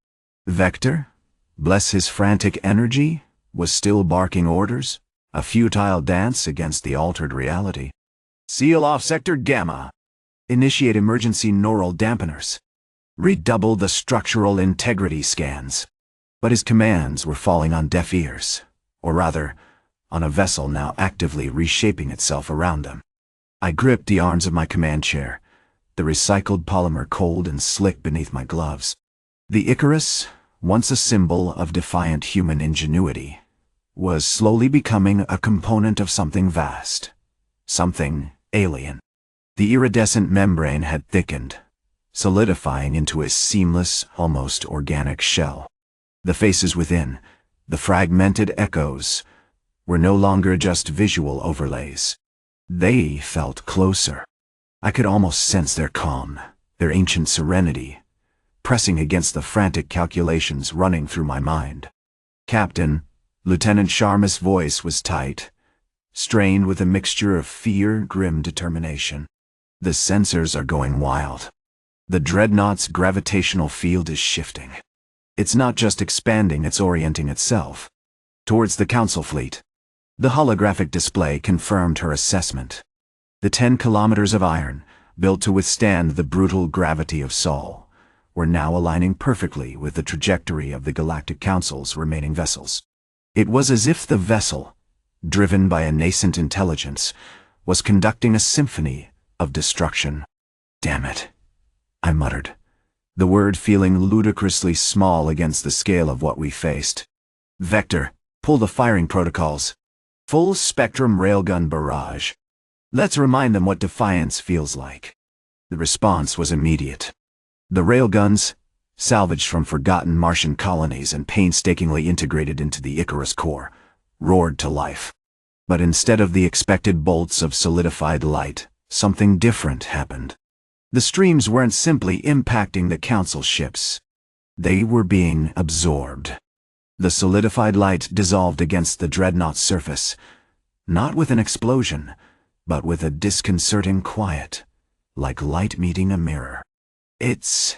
Vector, bless his frantic energy, was still barking orders, a futile dance against the altered reality. Seal off Sector Gamma. Initiate emergency neural dampeners. Redouble the structural integrity scans. But his commands were falling on deaf ears, or rather, on a vessel now actively reshaping itself around them. I gripped the arms of my command chair, the recycled polymer cold and slick beneath my gloves. The Icarus, once a symbol of defiant human ingenuity, was slowly becoming a component of something vast, something alien. The iridescent membrane had thickened, solidifying into a seamless, almost organic shell. The faces within, the fragmented echoes, were no longer just visual overlays. They felt closer. I could almost sense their calm, their ancient serenity, pressing against the frantic calculations running through my mind. Captain, Lieutenant Sharma's voice was tight, strained with a mixture of fear and grim determination. The sensors are going wild. The Dreadnought's gravitational field is shifting. It's not just expanding, it's orienting itself towards the Council fleet. The holographic display confirmed her assessment. The 10 kilometers of iron, built to withstand the brutal gravity of Sol, were now aligning perfectly with the trajectory of the Galactic Council's remaining vessels. It was as if the vessel, driven by a nascent intelligence, was conducting a symphony of destruction. Damn it, I muttered, the word feeling ludicrously small against the scale of what we faced. Vector, pull the firing protocols. Full spectrum railgun barrage. Let's remind them what defiance feels like. The response was immediate. The railguns, salvaged from forgotten Martian colonies and painstakingly integrated into the Icarus core, roared to life. But instead of the expected bolts of solidified light, something different happened. The streams weren't simply impacting the Council ships. They were being absorbed. The solidified light dissolved against the Dreadnought's surface, not with an explosion, but with a disconcerting quiet, like light meeting a mirror. It's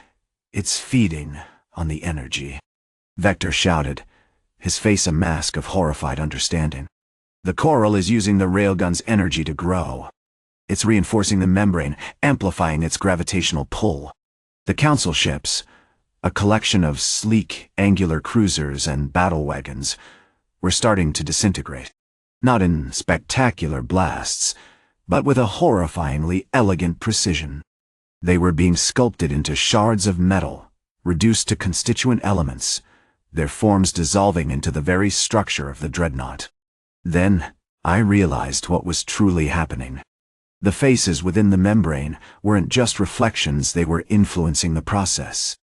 feeding on the energy, Vector shouted, his face a mask of horrified understanding. The coral is using the railgun's energy to grow. It's reinforcing the membrane, amplifying its gravitational pull. The Council ships, a collection of sleek, angular cruisers and battle wagons, were starting to disintegrate. Not in spectacular blasts, but with a horrifyingly elegant precision. They were being sculpted into shards of metal, reduced to constituent elements, their forms dissolving into the very structure of the Dreadnought. Then, I realized what was truly happening. The faces within the membrane weren't just reflections, they were influencing the process.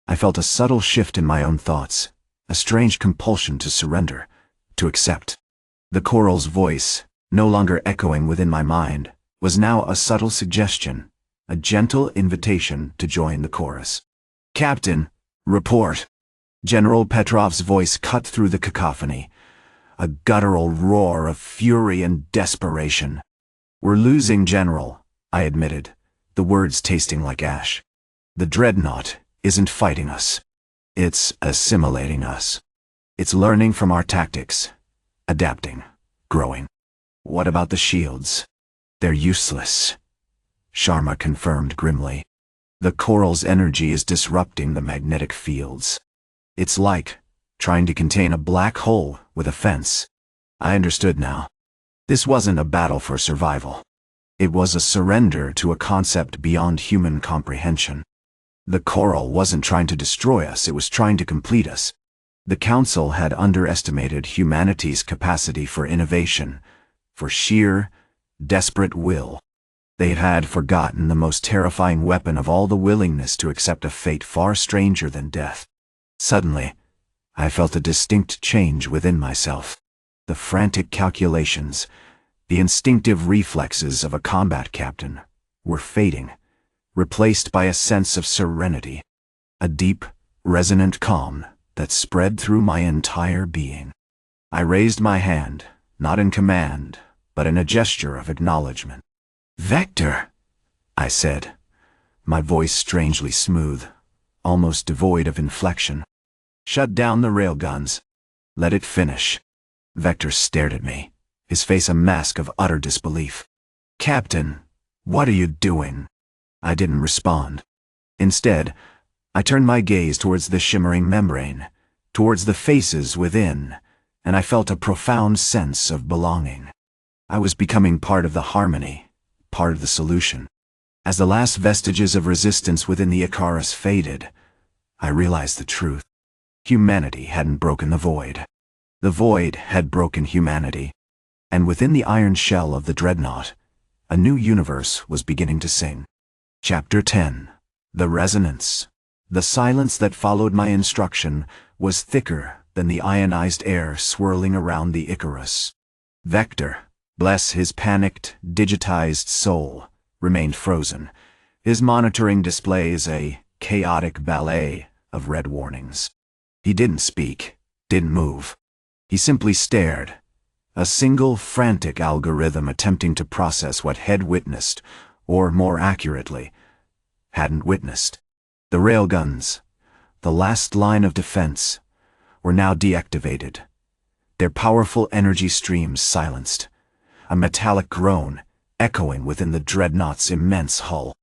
I felt a subtle shift in my own thoughts, a strange compulsion to surrender, to accept. The coral's voice, no longer echoing within my mind, was now a subtle suggestion, a gentle invitation to join the chorus. Captain, report. General Petrov's voice cut through the cacophony, a guttural roar of fury and desperation. We're losing, General, I admitted, the words tasting like ash. The Dreadnought isn't fighting us. It's assimilating us. It's learning from our tactics, adapting, growing. What about the shields? They're useless, Sharma confirmed grimly. The coral's energy is disrupting the magnetic fields. It's like trying to contain a black hole with a fence. I understood now. This wasn't a battle for survival. It was a surrender to a concept beyond human comprehension. The coral wasn't trying to destroy us, it was trying to complete us. The Council had underestimated humanity's capacity for innovation, for sheer, desperate will. They had forgotten the most terrifying weapon of all, the willingness to accept a fate far stranger than death. Suddenly, I felt a distinct change within myself. The frantic calculations, the instinctive reflexes of a combat captain, were fading, replaced by a sense of serenity, a deep, resonant calm that spread through my entire being. I raised my hand, not in command, but in a gesture of acknowledgement. "Vector," I said, my voice strangely smooth, almost devoid of inflection. "Shut down the railguns. Let it finish." Vector stared at me, his face a mask of utter disbelief. "Captain, what are you doing?" I didn't respond. Instead, I turned my gaze towards the shimmering membrane, towards the faces within, and I felt a profound sense of belonging. I was becoming part of the harmony, part of the solution. As the last vestiges of resistance within the Icarus faded, I realized the truth. Humanity hadn't broken the void. The void had broken humanity. And within the iron shell of the Dreadnought, a new universe was beginning to sing. Chapter 10. The Resonance. The silence that followed my instruction was thicker than the ionized air swirling around the Icarus. Vector, bless his panicked, digitized soul, remained frozen, his monitoring displays a chaotic ballet of red warnings. He didn't speak, didn't move. He simply stared, a single frantic algorithm attempting to process what had witnessed, or more accurately, hadn't witnessed. The railguns, the last line of defense, were now deactivated, their powerful energy streams silenced, a metallic groan echoing within the Dreadnought's immense hull.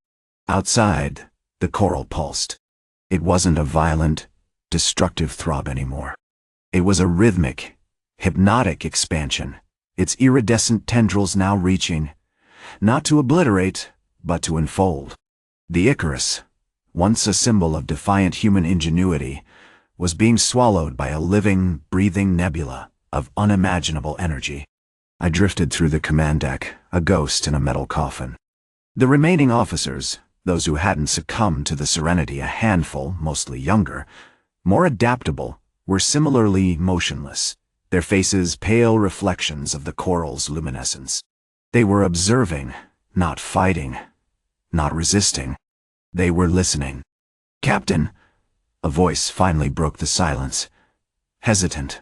Outside, the coral pulsed. It wasn't a violent, destructive throb anymore. It was a rhythmic, hypnotic expansion, its iridescent tendrils now reaching, not to obliterate, but to enfold. The Icarus, once a symbol of defiant human ingenuity, was being swallowed by a living, breathing nebula of unimaginable energy. I drifted through the command deck, a ghost in a metal coffin. The remaining officers, those who hadn't succumbed to the serenity, a handful, mostly younger, more adaptable, were similarly motionless, their faces pale reflections of the coral's luminescence. They were observing, not fighting, not resisting. They were listening. "Captain," a voice finally broke the silence, hesitant,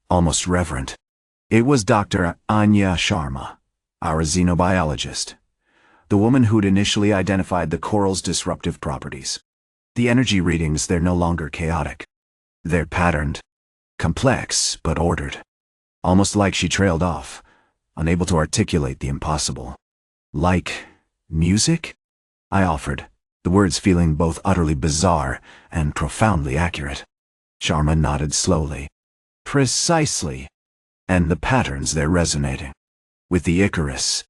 almost reverent. It was Dr. Anya Sharma, our xenobiologist, the woman who'd initially identified the coral's disruptive properties. The energy readings, they're no longer chaotic. They're patterned, complex but ordered. Almost like she trailed off, unable to articulate the impossible. "Like music?" I offered, the words feeling both utterly bizarre and profoundly accurate. Sharma nodded slowly. "Precisely. And the patterns, they're resonating. With the Icarus.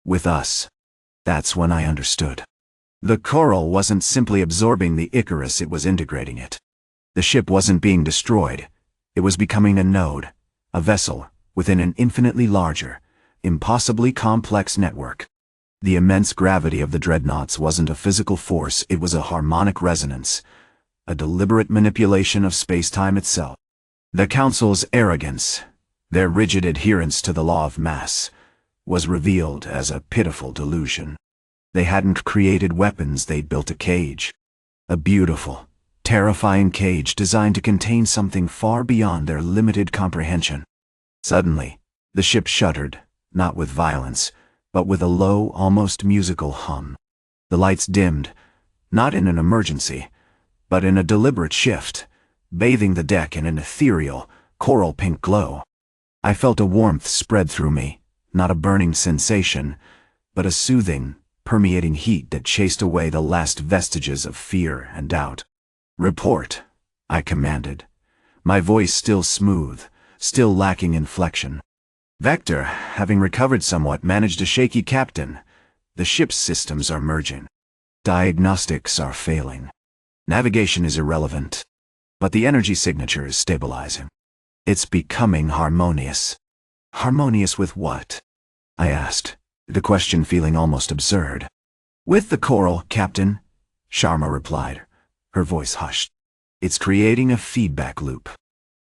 With us." That's when I understood. The coral wasn't simply absorbing the Icarus, it was integrating it. The ship wasn't being destroyed. It was becoming a node, a vessel, within an infinitely larger, impossibly complex network. The immense gravity of the Dreadnoughts wasn't a physical force, it was a harmonic resonance, a deliberate manipulation of space-time itself. The Council's arrogance, their rigid adherence to the law of mass, was revealed as a pitiful delusion. They hadn't created weapons, they'd built a cage. A beautiful, terrifying cage designed to contain something far beyond their limited comprehension. Suddenly, the ship shuddered, not with violence, but with a low, almost musical hum. The lights dimmed, not in an emergency, but in a deliberate shift, bathing the deck in an ethereal, coral-pink glow. I felt a warmth spread through me, not a burning sensation, but a soothing, permeating heat that chased away the last vestiges of fear and doubt. "Report," I commanded, my voice still smooth, still lacking inflection. "Vector, having recovered somewhat, managed a shaky captain. The ship's systems are merging. Diagnostics are failing. Navigation is irrelevant, but the energy signature is stabilizing. It's becoming harmonious. Harmonious with what? I asked, the question feeling almost absurd. With the coral, Captain, Sharma replied, her voice hushed. It's creating a feedback loop.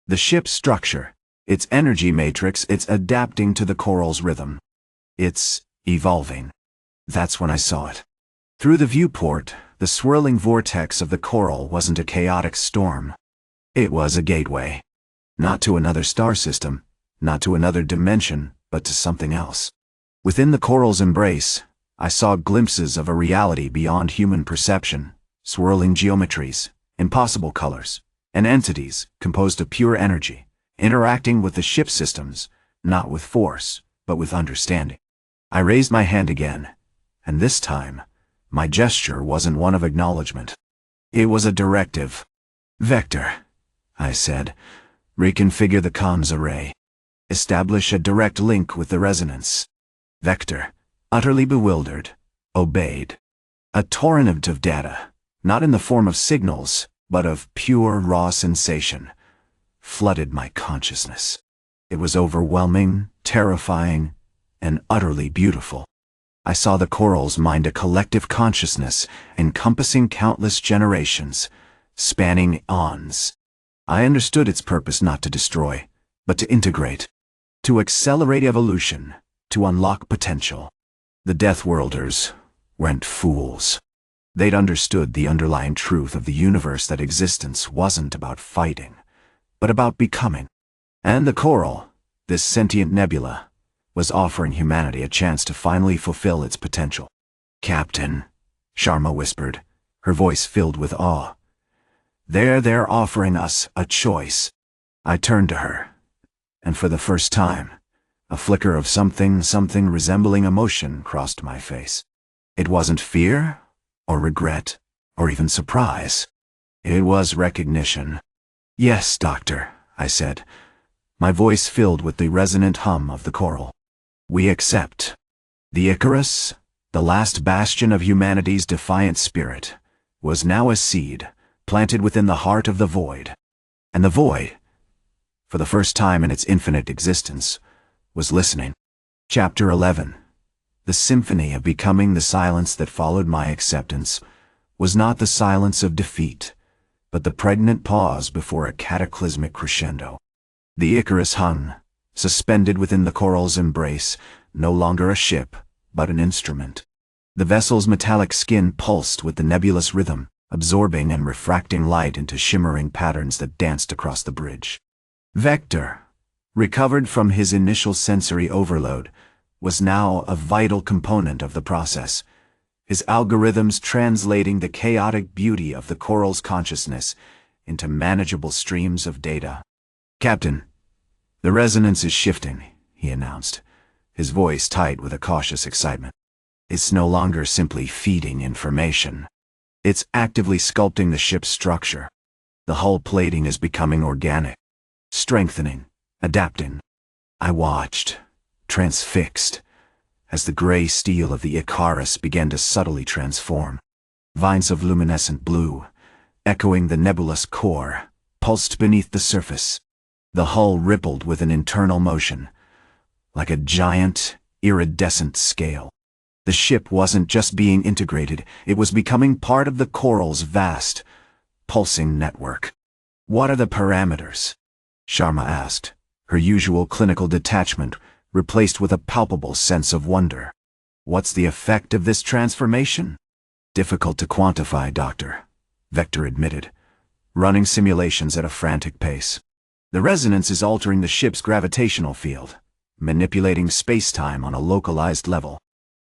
The ship's structure, its energy matrix, it's adapting to the coral's rhythm. It's evolving. That's when I saw it. Through the viewport, the swirling vortex of the coral wasn't a chaotic storm. It was a gateway. Not to another star system, not to another dimension, but to something else. Within the coral's embrace, I saw glimpses of a reality beyond human perception, swirling geometries, impossible colors, and entities composed of pure energy, interacting with the ship systems, not with force, but with understanding. I raised my hand again, and this time, my gesture wasn't one of acknowledgement. It was a directive. Vector, I said, reconfigure the comms array. Establish a direct link with the resonance. Vector, utterly bewildered, obeyed. A torrent of data, not in the form of signals, but of pure raw sensation, flooded my consciousness. It was overwhelming, terrifying, and utterly beautiful. I saw the corals mind a collective consciousness encompassing countless generations, spanning eons. I understood its purpose not to destroy, but to integrate, to accelerate evolution, to unlock potential. The Deathworlders weren't fools. They'd understood the underlying truth of the universe, that existence wasn't about fighting, but about becoming. And the coral, this sentient nebula, was offering humanity a chance to finally fulfill its potential. Captain, Sharma whispered, her voice filled with awe. They're offering us a choice. I turned to her, and for the first time, a flicker of something resembling emotion crossed my face. It wasn't fear, or regret, or even surprise. It was recognition. Yes, Doctor, I said, my voice filled with the resonant hum of the coral. We accept. The Icarus, the last bastion of humanity's defiant spirit, was now a seed planted within the heart of the void. And the void, for the first time in its infinite existence, was listening. Chapter 11. The symphony of becoming. The silence that followed my acceptance was not the silence of defeat, but the pregnant pause before a cataclysmic crescendo. The Icarus hung, suspended within the coral's embrace, no longer a ship, but an instrument. The vessel's metallic skin pulsed with the nebulous rhythm, absorbing and refracting light into shimmering patterns that danced across the bridge. Vector, recovered from his initial sensory overload, was now a vital component of the process, his algorithms translating the chaotic beauty of the coral's consciousness into manageable streams of data. Captain, the resonance is shifting, he announced, his voice tight with a cautious excitement. It's no longer simply feeding information. It's actively sculpting the ship's structure. The hull plating is becoming organic, strengthening, adapting. I watched, transfixed, as the gray steel of the Icarus began to subtly transform. Vines of luminescent blue, echoing the nebulous core, pulsed beneath the surface. The hull rippled with an internal motion, like a giant, iridescent scale. The ship wasn't just being integrated, it was becoming part of the coral's vast, pulsing network. What are the parameters? Sharma asked, her usual clinical detachment replaced with a palpable sense of wonder. What's the effect of this transformation? Difficult to quantify, Doctor, Vector admitted, running simulations at a frantic pace. The resonance is altering the ship's gravitational field, manipulating space-time on a localized level.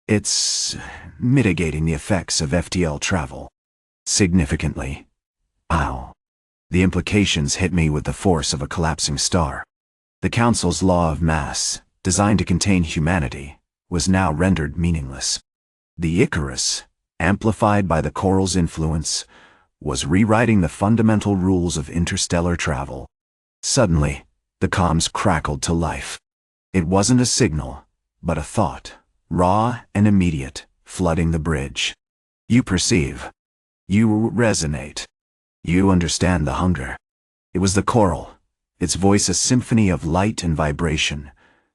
It's mitigating the effects of FTL travel. Significantly. Ow. The implications hit me with the force of a collapsing star. The Council's law of mass, designed to contain humanity, was now rendered meaningless. The Icarus, amplified by the coral's influence, was rewriting the fundamental rules of interstellar travel. Suddenly, the comms crackled to life. It wasn't a signal, but a thought, raw and immediate, flooding the bridge. You perceive. You resonate. You understand the hunger. It was the choral, its voice a symphony of light and vibration,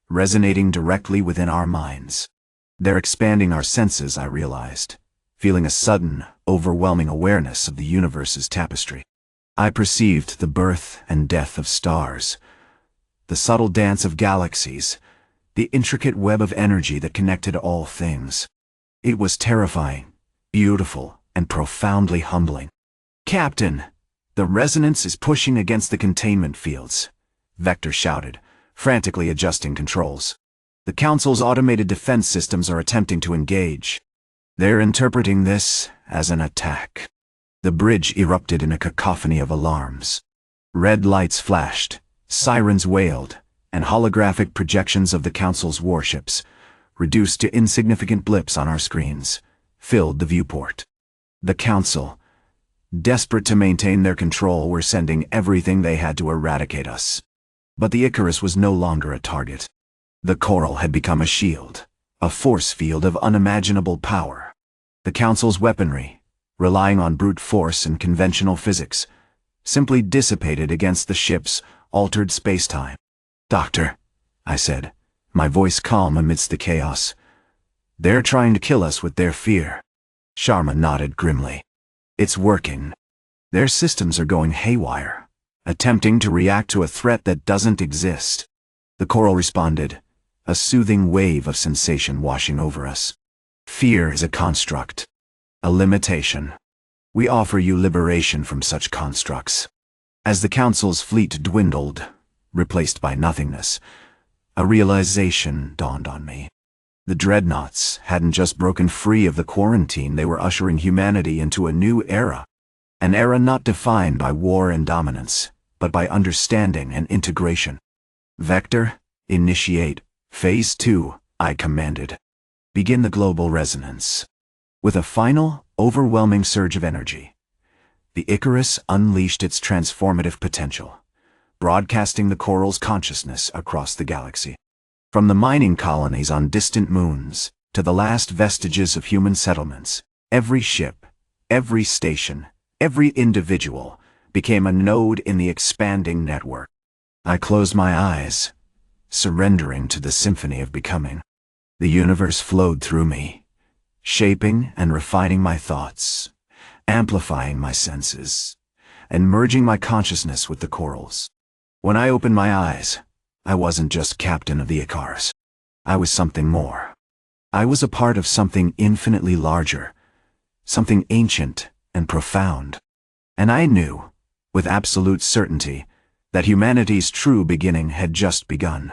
resonating directly within our minds. They're expanding our senses, I realized, feeling a sudden, overwhelming awareness of the universe's tapestry. I perceived the birth and death of stars, the subtle dance of galaxies, the intricate web of energy that connected all things. It was terrifying, beautiful, and profoundly humbling. "Captain, the resonance is pushing against the containment fields," Vector shouted, frantically adjusting controls. "The Council's automated defense systems are attempting to engage. They're interpreting this as an attack." The bridge erupted in a cacophony of alarms. Red lights flashed, sirens wailed, and holographic projections of the Council's warships, reduced to insignificant blips on our screens, filled the viewport. The Council, desperate to maintain their control, were sending everything they had to eradicate us. But the Icarus was no longer a target. The coral had become a shield, a force field of unimaginable power. The Council's weaponry, relying on brute force and conventional physics, simply dissipated against the ship's altered spacetime. "Doctor," I said, my voice calm amidst the chaos, "they're trying to kill us with their fear." Sharma nodded grimly. "It's working. Their systems are going haywire, attempting to react to a threat that doesn't exist." The coral responded, a soothing wave of sensation washing over us. "Fear is a construct, a limitation. We offer you liberation from such constructs." As the Council's fleet dwindled, replaced by nothingness, a realization dawned on me. The Dreadnoughts hadn't just broken free of the quarantine, they were ushering humanity into a new era. An era not defined by war and dominance, but by understanding and integration. "Vector, initiate Phase 2, I commanded. Begin the global resonance." With a final, overwhelming surge of energy, the Icarus unleashed its transformative potential, broadcasting the coral's consciousness across the galaxy. From the mining colonies on distant moons to the last vestiges of human settlements, every ship, every station, every individual became a node in the expanding network. I closed my eyes, surrendering to the symphony of becoming. The universe flowed through me, shaping and refining my thoughts, amplifying my senses, and merging my consciousness with the corals. When I opened my eyes, I wasn't just captain of the Icarus. I was something more. I was a part of something infinitely larger, something ancient and profound. And I knew, with absolute certainty, that humanity's true beginning had just begun.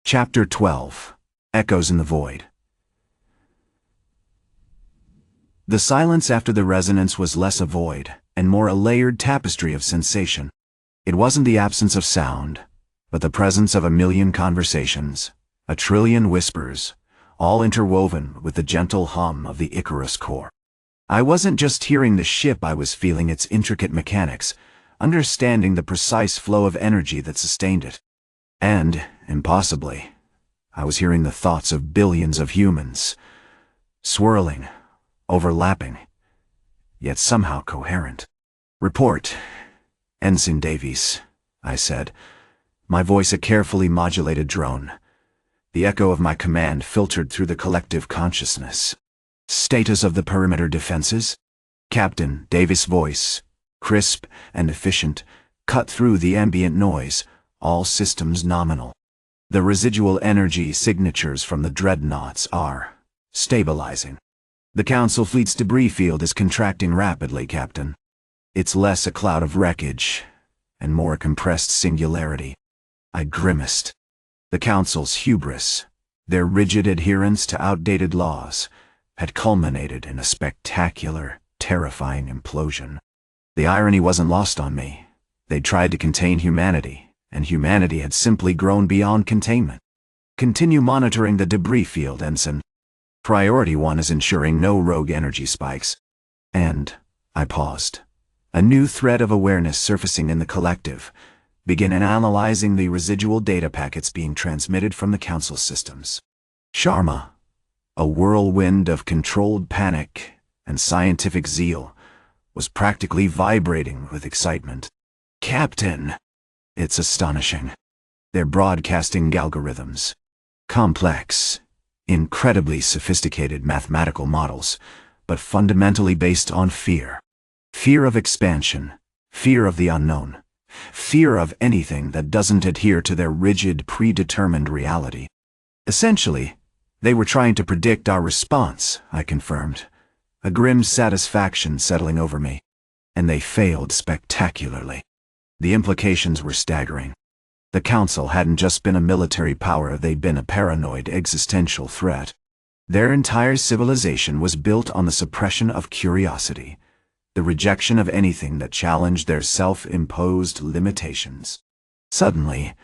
Chapter 12. Echoes in the Void. The silence after the resonance was less a void, and more a layered tapestry of sensation. It wasn't the absence of sound, but the presence of a million conversations, a trillion whispers, all interwoven with the gentle hum of the Icarus core. I wasn't just hearing the ship, I was feeling its intricate mechanics, understanding the precise flow of energy that sustained it. And, impossibly, I was hearing the thoughts of billions of humans, swirling, overlapping, yet somehow coherent. "Report, Ensign Davies," I said, my voice a carefully modulated drone. The echo of my command filtered through the collective consciousness. "Status of the perimeter defenses?" Captain Davis' voice, crisp and efficient, cut through the ambient noise, all systems nominal. "The residual energy signatures from the Dreadnoughts are stabilizing. The Council fleet's debris field is contracting rapidly, Captain. It's less a cloud of wreckage, and more a compressed singularity." I grimaced. The Council's hubris, their rigid adherence to outdated laws, had culminated in a spectacular, terrifying implosion. The irony wasn't lost on me. They'd tried to contain humanity, and humanity had simply grown beyond containment. "Continue monitoring the debris field, Ensign. Priority 1 is ensuring no rogue energy spikes." And I paused. A new thread of awareness surfacing in the collective, begin analyzing the residual data packets being transmitted from the Council systems. Sharma, a whirlwind of controlled panic and scientific zeal, was practically vibrating with excitement. "Captain!" It's astonishing. They're broadcasting algorithms. Complex, incredibly sophisticated mathematical models, but fundamentally based on fear. Fear of expansion, fear of the unknown, fear of anything that doesn't adhere to their rigid, predetermined reality. Essentially, they were trying to predict our response, I confirmed, a grim satisfaction settling over me. And they failed spectacularly. The implications were staggering. The Council hadn't just been a military power, they'd been a paranoid existential threat. Their entire civilization was built on the suppression of curiosity, the rejection of anything that challenged their self-imposed limitations. Suddenly,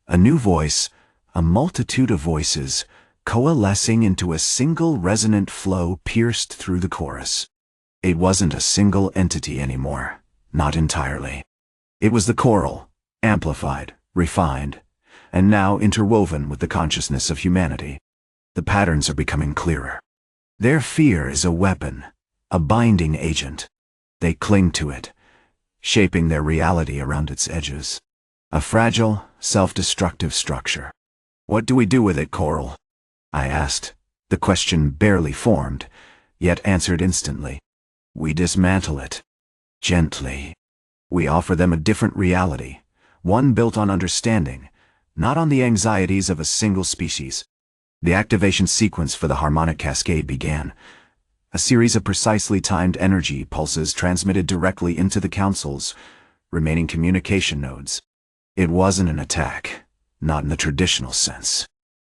a new voice, a multitude of voices, coalescing into a single resonant flow pierced through the chorus. It wasn't a single entity anymore, not entirely. It was the choral, amplified, refined, and now interwoven with the consciousness of humanity. The patterns are becoming clearer. Their fear is a weapon, a binding agent. They cling to it, shaping their reality around its edges. A fragile, self-destructive structure. "What do we do with it, Coral?" I asked, the question barely formed, yet answered instantly. "We dismantle it. Gently. We offer them a different reality, one built on understanding, not on the anxieties of a single species." The activation sequence for the harmonic cascade began. A series of precisely timed energy pulses transmitted directly into the Council's remaining communication nodes. It wasn't an attack, not in the traditional sense.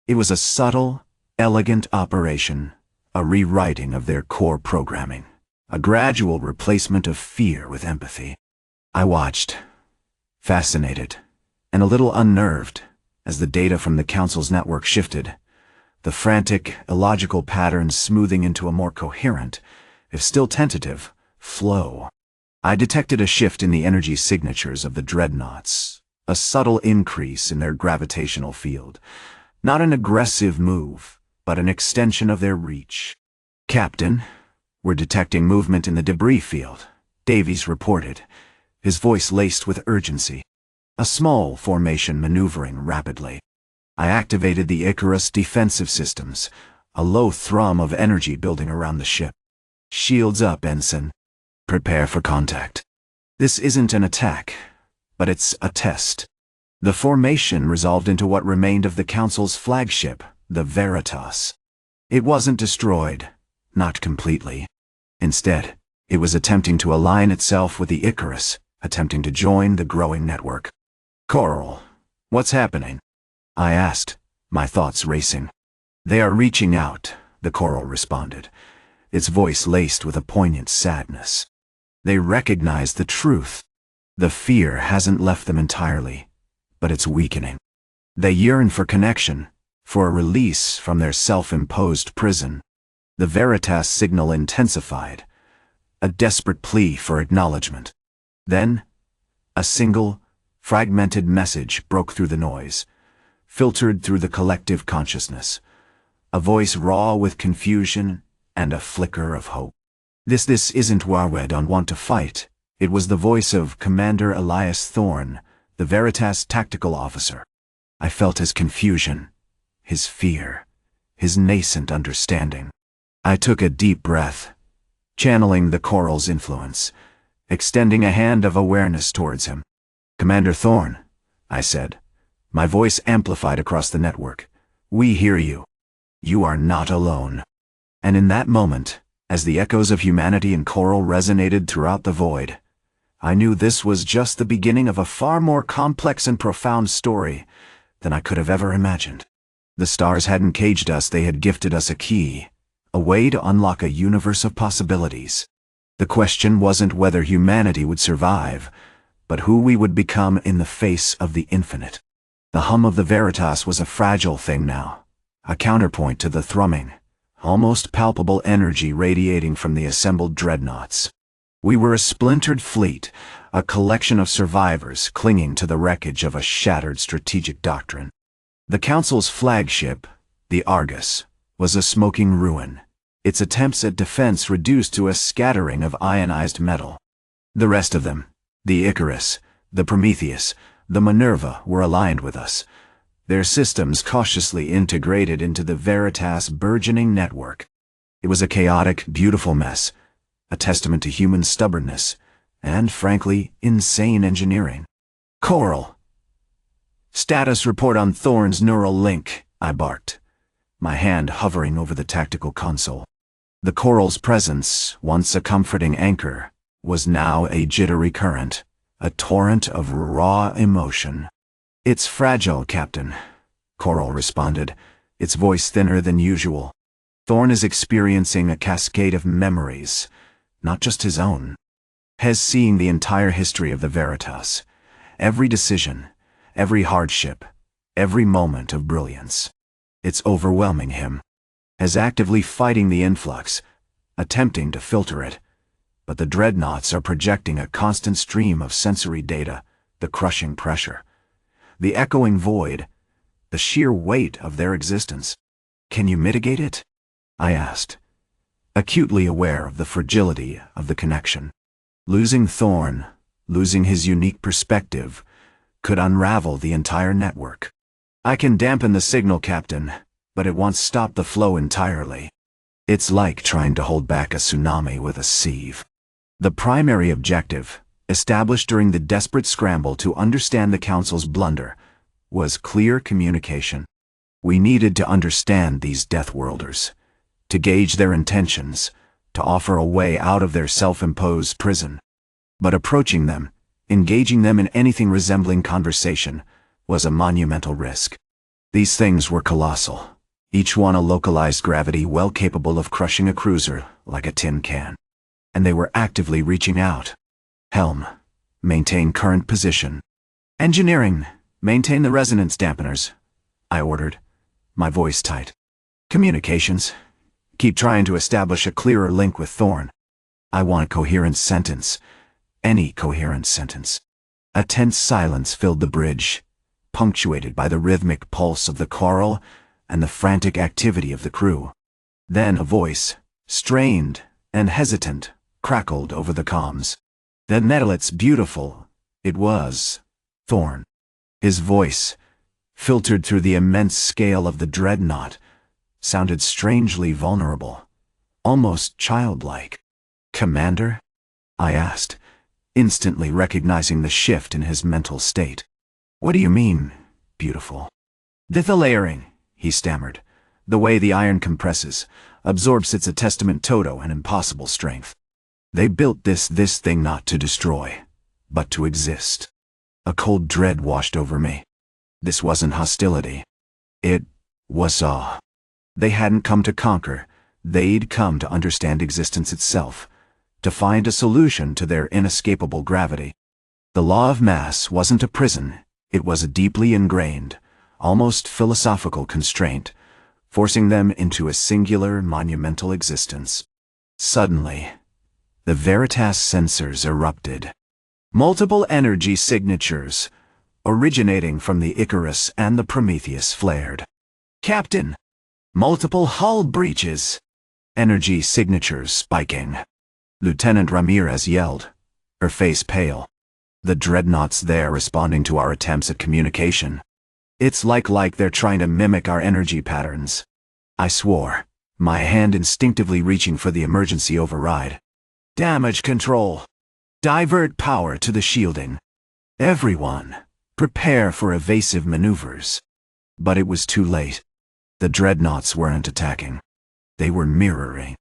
It was a subtle, elegant operation, a rewriting of their core programming, a gradual replacement of fear with empathy. I watched, fascinated, and a little unnerved, as the data from the Council's network shifted, the frantic, illogical patterns smoothing into a more coherent, if still tentative, flow. I detected a shift in the energy signatures of the Dreadnoughts, a subtle increase in their gravitational field, not an aggressive move, but an extension of their reach. "Captain, we're detecting movement in the debris field," Davies reported, his voice laced with urgency. A small formation maneuvering rapidly. I activated the Icarus defensive systems, a low thrum of energy building around the ship. "Shields up, Ensign. Prepare for contact." This isn't an attack, but it's a test. The formation resolved into what remained of the Council's flagship, the Veritas. It wasn't destroyed, not completely. Instead, it was attempting to align itself with the Icarus, attempting to join the growing network. "Coral, what's happening?" I asked, my thoughts racing. "They are reaching out," the Coral responded, its voice laced with a poignant sadness. "They recognize the truth. The fear hasn't left them entirely, but it's weakening. They yearn for connection, for a release from their self-imposed prison." The Veritas signal intensified, a desperate plea for acknowledgement. Then, a single, fragmented message broke through the noise, filtered through the collective consciousness. A voice raw with confusion and a flicker of hope. This isn't why we don't want to fight." It was the voice of Commander Elias Thorne, the Veritas tactical officer. I felt his confusion, his fear, his nascent understanding. I took a deep breath, channeling the Coral's influence, extending a hand of awareness towards him. "Commander Thorne," I said, my voice amplified across the network. "We hear you. You are not alone." And in that moment, as the echoes of humanity and Coral resonated throughout the void, I knew this was just the beginning of a far more complex and profound story than I could have ever imagined. The stars hadn't caged us, they had gifted us a key, a way to unlock a universe of possibilities. The question wasn't whether humanity would survive, but who we would become in the face of the infinite. The hum of the Veritas was a fragile thing now, a counterpoint to the thrumming, almost palpable energy radiating from the assembled Dreadnoughts. We were a splintered fleet, a collection of survivors clinging to the wreckage of a shattered strategic doctrine. The Council's flagship, the Argus, was a smoking ruin, its attempts at defense reduced to a scattering of ionized metal. The rest of them, the Icarus, the Prometheus, the Minerva, were aligned with us, their systems cautiously integrated into the Veritas' burgeoning network. It was a chaotic, beautiful mess, a testament to human stubbornness, and, frankly, insane engineering. Coral. Status report on Thorn's neural link, I barked, my hand hovering over the tactical console. The Coral's presence, once a comforting anchor, was now a jittery current, a torrent of raw emotion. "It's fragile, Captain," Coral responded, its voice thinner than usual. "Thorn is experiencing a cascade of memories, not just his own. Has seeing the entire history of the Veritas, every decision, every hardship, every moment of brilliance. It's overwhelming him. Has actively fighting the influx, attempting to filter it. But the Dreadnoughts are projecting a constant stream of sensory data, the crushing pressure, the echoing void, the sheer weight of their existence. Can you mitigate it?" I asked, acutely aware of the fragility of the connection. Losing Thorn, losing his unique perspective, could unravel the entire network. "I can dampen the signal, Captain, but it won't stop the flow entirely. It's like trying to hold back a tsunami with a sieve." The primary objective, established during the desperate scramble to understand the Council's blunder, was clear communication. We needed to understand these Deathworlders, to gauge their intentions, to offer a way out of their self-imposed prison. But approaching them, engaging them in anything resembling conversation, was a monumental risk. These things were colossal, each one a localized gravity well capable of crushing a cruiser like a tin can. And they were actively reaching out. "Helm, maintain current position. Engineering, maintain the resonance dampeners," I ordered, my voice tight. "Communications, keep trying to establish a clearer link with Thorn. I want a coherent sentence, any coherent sentence." A tense silence filled the bridge, punctuated by the rhythmic pulse of the coral and the frantic activity of the crew. Then a voice, strained and hesitant, crackled over the comms. "The Nettlet's beautiful." It was Thorn. His voice, filtered through the immense scale of the Dreadnought, sounded strangely vulnerable, almost childlike. "Commander?" I asked, instantly recognizing the shift in his mental state. "What do you mean, beautiful?" "The layering," he stammered. "The way the iron compresses, absorbs its attestament toto and impossible strength. They built this thing not to destroy, but to exist." A cold dread washed over me. This wasn't hostility. It was awe. They hadn't come to conquer, they'd come to understand existence itself, to find a solution to their inescapable gravity. The law of mass wasn't a prison, it was a deeply ingrained, almost philosophical constraint, forcing them into a singular, monumental existence. Suddenly, the Veritas sensors erupted. Multiple energy signatures, originating from the Icarus and the Prometheus, flared. "Captain! Multiple hull breaches!" Energy signatures spiking. Lieutenant Ramirez yelled, her face pale. "The Dreadnoughts there responding to our attempts at communication. It's like they're trying to mimic our energy patterns." I swore, my hand instinctively reaching for the emergency override. "Damage control. Divert power to the shielding. Everyone, prepare for evasive maneuvers." But it was too late. The Dreadnoughts weren't attacking. They were mirroring.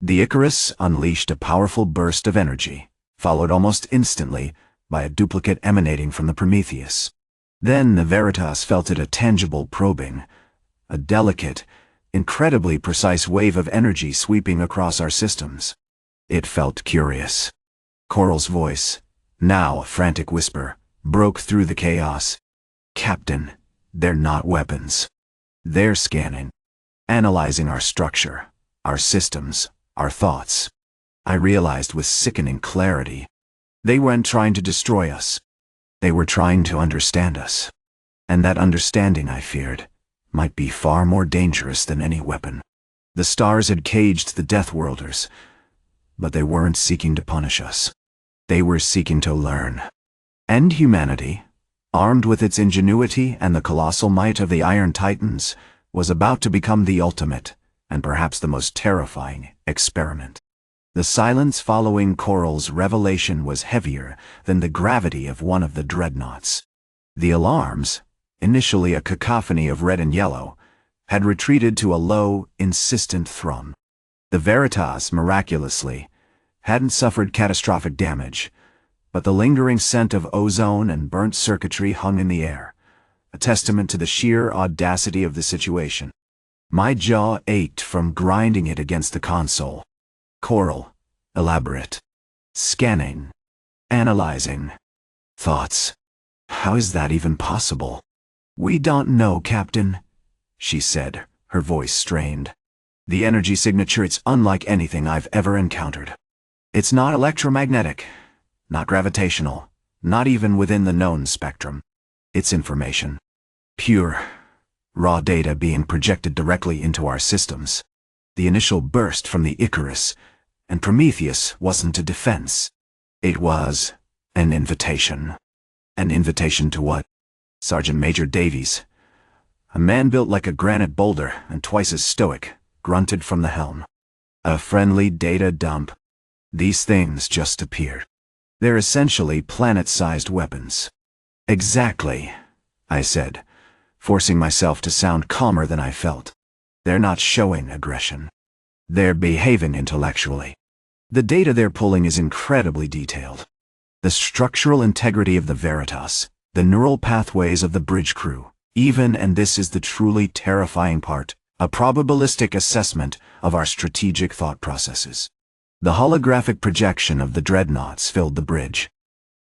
The Icarus unleashed a powerful burst of energy, followed almost instantly by a duplicate emanating from the Prometheus. Then the Veritas felt it a tangible probing, a delicate, incredibly precise wave of energy sweeping across our systems. It felt curious. Coral's voice, now a frantic whisper, broke through the chaos. "Captain, they're not weapons. They're scanning, analyzing our structure, our systems, our thoughts." I realized with sickening clarity. They weren't trying to destroy us. They were trying to understand us. And that understanding, I feared, might be far more dangerous than any weapon. The stars had caged the Deathworlders, but they weren't seeking to punish us. They were seeking to learn. And humanity, armed with its ingenuity and the colossal might of the Iron Titans, was about to become the ultimate, and perhaps the most terrifying, experiment. The silence following Coral's revelation was heavier than the gravity of one of the Dreadnoughts. The alarms, initially a cacophony of red and yellow, had retreated to a low, insistent thrum. The Veritas, miraculously, hadn't suffered catastrophic damage, but the lingering scent of ozone and burnt circuitry hung in the air, a testament to the sheer audacity of the situation. My jaw ached from grinding it against the console. Coral, elaborate, scanning, analyzing. Thoughts. How is that even possible? We don't know, Captain, she said, her voice strained. The energy signature, it's unlike anything I've ever encountered. It's not electromagnetic, not gravitational, not even within the known spectrum. It's information. Pure, raw data being projected directly into our systems. The initial burst from the Icarus and Prometheus wasn't a defense. It was an invitation. An invitation to what? Sergeant Major Davies, a man built like a granite boulder and twice as stoic, grunted from the helm. A friendly data dump. These things just appeared. They're essentially planet-sized weapons. Exactly, I said, forcing myself to sound calmer than I felt. They're not showing aggression. They're behaving intellectually. The data they're pulling is incredibly detailed. The structural integrity of the Veritas, the neural pathways of the bridge crew, even, and this is the truly terrifying part, a probabilistic assessment of our strategic thought processes. The holographic projection of the Dreadnoughts filled the bridge.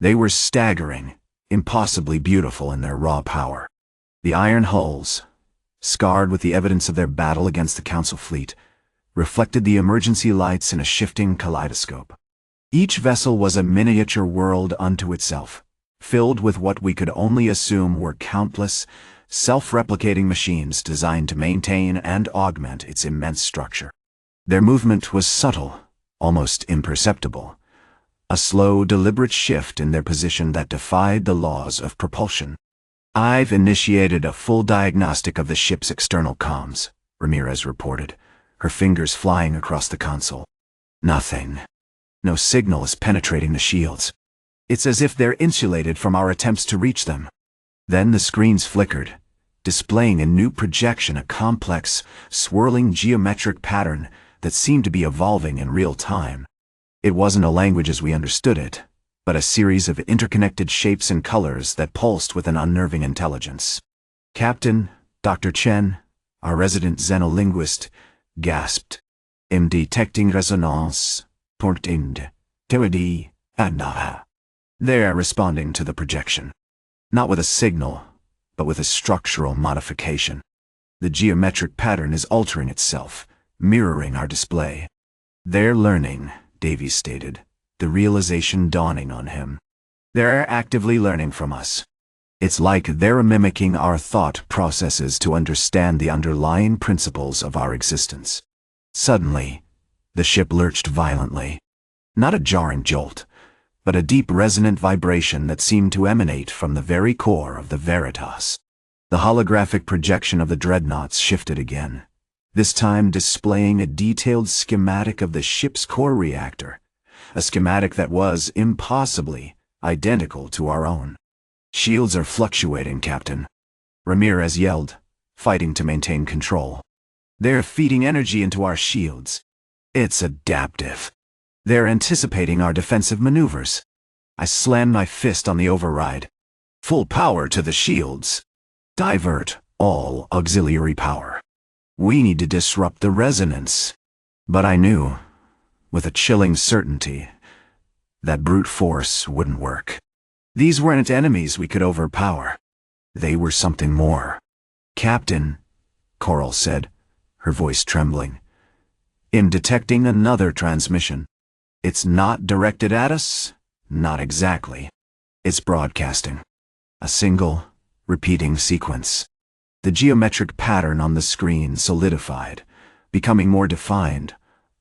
They were staggering, impossibly beautiful in their raw power. The iron hulls, scarred with the evidence of their battle against the Council fleet, reflected the emergency lights in a shifting kaleidoscope. Each vessel was a miniature world unto itself, filled with what we could only assume were countless, self-replicating machines designed to maintain and augment its immense structure. Their movement was subtle, almost imperceptible, a slow, deliberate shift in their position that defied the laws of propulsion. I've initiated a full diagnostic of the ship's external comms, Ramirez reported, her fingers flying across the console. Nothing. No signal is penetrating the shields. It's as if they're insulated from our attempts to reach them. Then the screens flickered, displaying a new projection, a complex, swirling geometric pattern that seemed to be evolving in real time. It wasn't a language as we understood it, but a series of interconnected shapes and colors that pulsed with an unnerving intelligence. Captain, Dr. Chen, our resident xenolinguist, gasped. "Im detecting resonance, portind, teodi, adnaha." They're responding to the projection. Not with a signal, but with a structural modification. The geometric pattern is altering itself, mirroring our display. They're learning, Davies stated, the realization dawning on him. They're actively learning from us. It's like they're mimicking our thought processes to understand the underlying principles of our existence. Suddenly, the ship lurched violently. Not a jarring jolt, but a deep resonant vibration that seemed to emanate from the very core of the Veritas. The holographic projection of the Dreadnoughts shifted again, this time displaying a detailed schematic of the ship's core reactor, a schematic that was impossibly identical to our own. "Shields are fluctuating, Captain," Ramirez yelled, fighting to maintain control. "They're feeding energy into our shields. It's adaptive. They're anticipating our defensive maneuvers." I slammed my fist on the override. "Full power to the shields. Divert all auxiliary power. We need to disrupt the resonance." But I knew, with a chilling certainty, that brute force wouldn't work. These weren't enemies we could overpower. They were something more. "Captain," Coral said, her voice trembling, "I'm detecting another transmission. It's not directed at us, not exactly. It's broadcasting. A single, repeating sequence." The geometric pattern on the screen solidified, becoming more defined,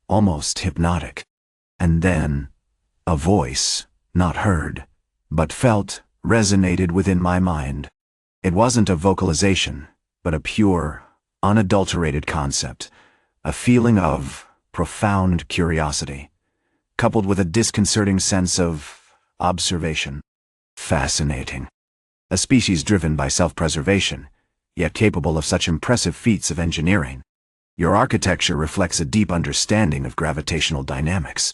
almost hypnotic. And then, a voice, not heard, but felt, resonated within my mind. It wasn't a vocalization, but a pure, unadulterated concept, a feeling of profound curiosity, coupled with a disconcerting sense of observation. Fascinating. A species driven by self-preservation, yet capable of such impressive feats of engineering. Your architecture reflects a deep understanding of gravitational dynamics.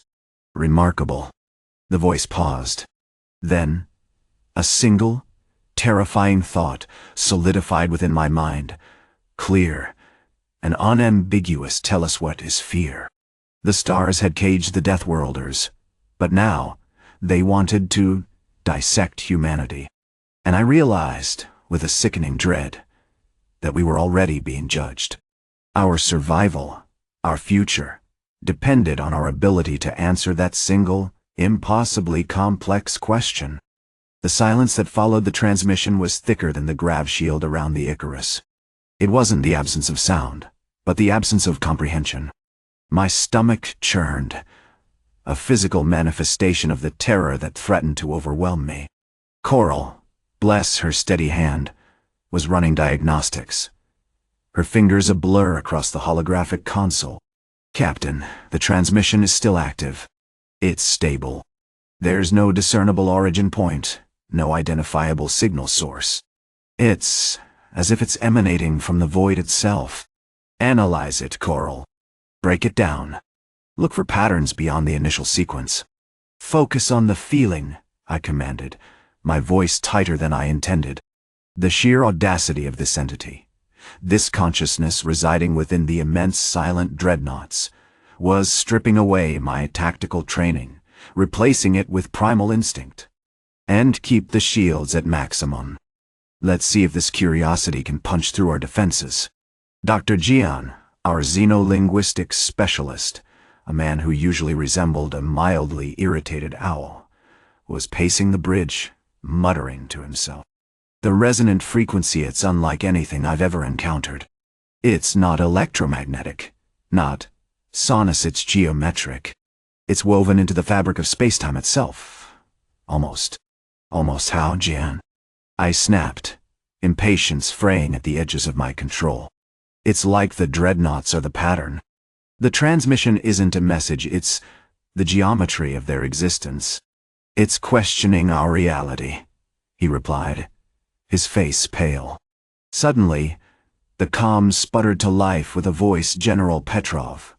Remarkable. The voice paused. Then, a single, terrifying thought solidified within my mind. Clear, and unambiguous. Tell us, what is fear? The stars had caged the Deathworlders, but now they wanted to dissect humanity. And I realized, with a sickening dread, that we were already being judged. Our survival, our future, depended on our ability to answer that single, impossibly complex question. The silence that followed the transmission was thicker than the grav shield around the Icarus. It wasn't the absence of sound, but the absence of comprehension. My stomach churned, a physical manifestation of the terror that threatened to overwhelm me. Coral, bless her steady hand, was running diagnostics, her fingers a blur across the holographic console. Captain, the transmission is still active. It's stable. There's no discernible origin point, no identifiable signal source. It's as if it's emanating from the void itself. Analyze it, Coral. Break it down. Look for patterns beyond the initial sequence. Focus on the feeling, I commanded, my voice tighter than I intended. The sheer audacity of this entity, this consciousness residing within the immense silent dreadnoughts, was stripping away my tactical training, replacing it with primal instinct. And keep the shields at maximum. Let's see if this curiosity can punch through our defenses. Dr. Jian, our xenolinguistics specialist, a man who usually resembled a mildly irritated owl, was pacing the bridge, muttering to himself. The resonant frequency, it's unlike anything I've ever encountered. It's not electromagnetic, not sonus, it's geometric. It's woven into the fabric of spacetime itself. Almost how, Jian? I snapped, impatience fraying at the edges of my control. It's like the dreadnoughts are the pattern. The transmission isn't a message, it's the geometry of their existence. It's questioning our reality, he replied, his face pale. Suddenly, the comms sputtered to life with a voice. General Petrov,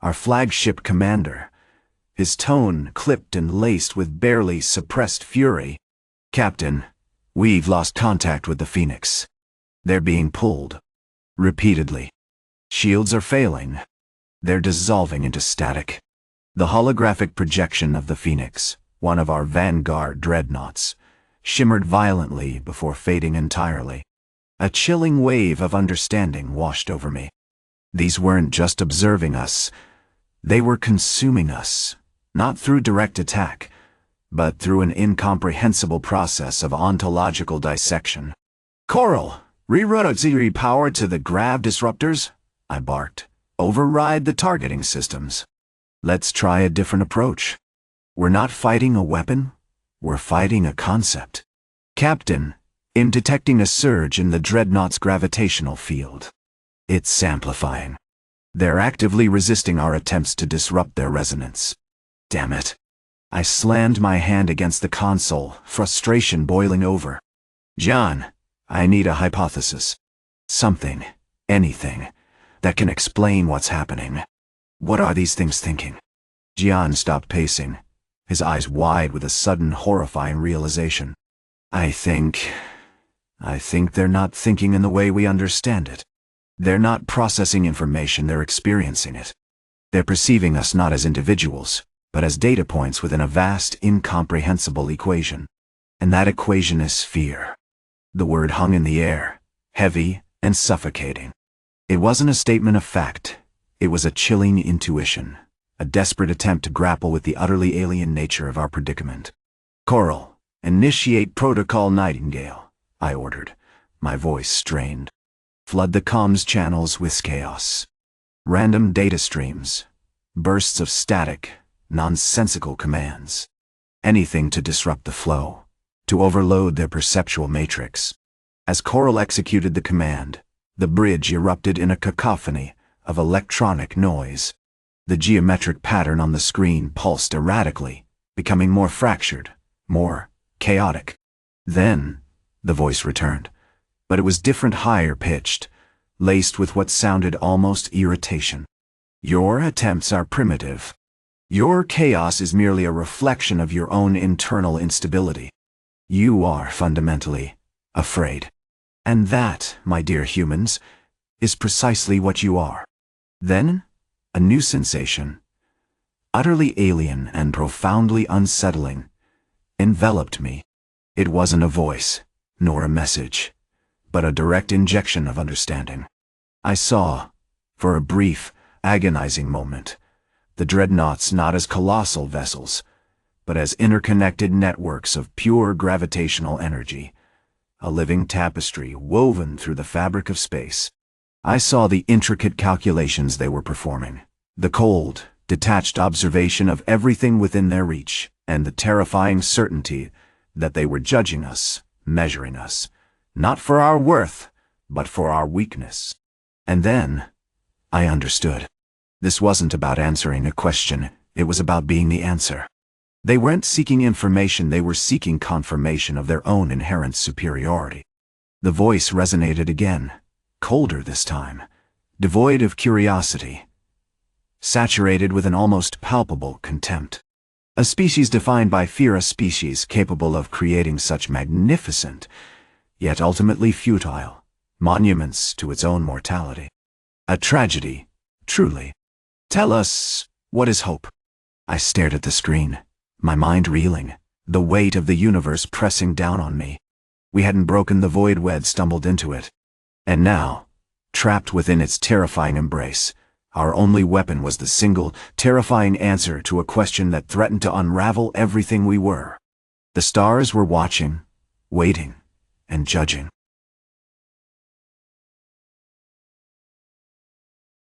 our flagship commander, his tone clipped and laced with barely suppressed fury. Captain, we've lost contact with the Phoenix. They're being pulled. Repeatedly. Shields are failing. They're dissolving into static. The holographic projection of the Phoenix, one of our vanguard dreadnoughts, shimmered violently before fading entirely. A chilling wave of understanding washed over me. These weren't just observing us. They were consuming us, not through direct attack, but through an incomprehensible process of ontological dissection. Coral, reroute auxiliary power to the grav disruptors, I barked. Override the targeting systems. Let's try a different approach. We're not fighting a weapon, we're fighting a concept. Captain, in detecting a surge in the dreadnought's gravitational field. It's amplifying. They're actively resisting our attempts to disrupt their resonance. Damn it. I slammed my hand against the console, frustration boiling over. John, I need a hypothesis. Something, anything, that can explain what's happening. What are these things thinking? Jian stopped pacing, his eyes wide with a sudden horrifying realization. I think they're not thinking in the way we understand it. They're not processing information, they're experiencing it. They're perceiving us not as individuals, but as data points within a vast, incomprehensible equation. And that equation is fear. The word hung in the air, heavy and suffocating. It wasn't a statement of fact. It was a chilling intuition, a desperate attempt to grapple with the utterly alien nature of our predicament. Coral, initiate Protocol Nightingale, I ordered, my voice strained. Flood the comms channels with chaos. Random data streams, bursts of static, nonsensical commands. anything to disrupt the flow, to overload their perceptual matrix. As Coral executed the command, the bridge erupted in a cacophony of electronic noise. The geometric pattern on the screen pulsed erratically, becoming more fractured, more chaotic. Then, the voice returned, but it was different, higher-pitched, laced with what sounded almost irritation. Your attempts are primitive. Your chaos is merely a reflection of your own internal instability. You are fundamentally afraid. And that, my dear humans, is precisely what you are. Then, a new sensation, utterly alien and profoundly unsettling, enveloped me. It wasn't a voice, nor a message, but a direct injection of understanding. I saw, for a brief, agonizing moment, the Dreadnoughts not as colossal vessels, but as interconnected networks of pure gravitational energy, a living tapestry woven through the fabric of space. I saw the intricate calculations they were performing, the cold, detached observation of everything within their reach, and the terrifying certainty that they were judging us, measuring us, not for our worth, but for our weakness. And then, I understood. This wasn't about answering a question, it was about being the answer. They weren't seeking information, they were seeking confirmation of their own inherent superiority. The voice resonated again, colder this time, devoid of curiosity, saturated with an almost palpable contempt. A species defined by fear, a species capable of creating such magnificent, yet ultimately futile, monuments to its own mortality. A tragedy, truly. Tell us, what is hope? I stared at the screen, my mind reeling, the weight of the universe pressing down on me. We hadn't broken the void, we had stumbled into it. And now, trapped within its terrifying embrace, our only weapon was the single, terrifying answer to a question that threatened to unravel everything we were. The stars were watching, waiting, and judging.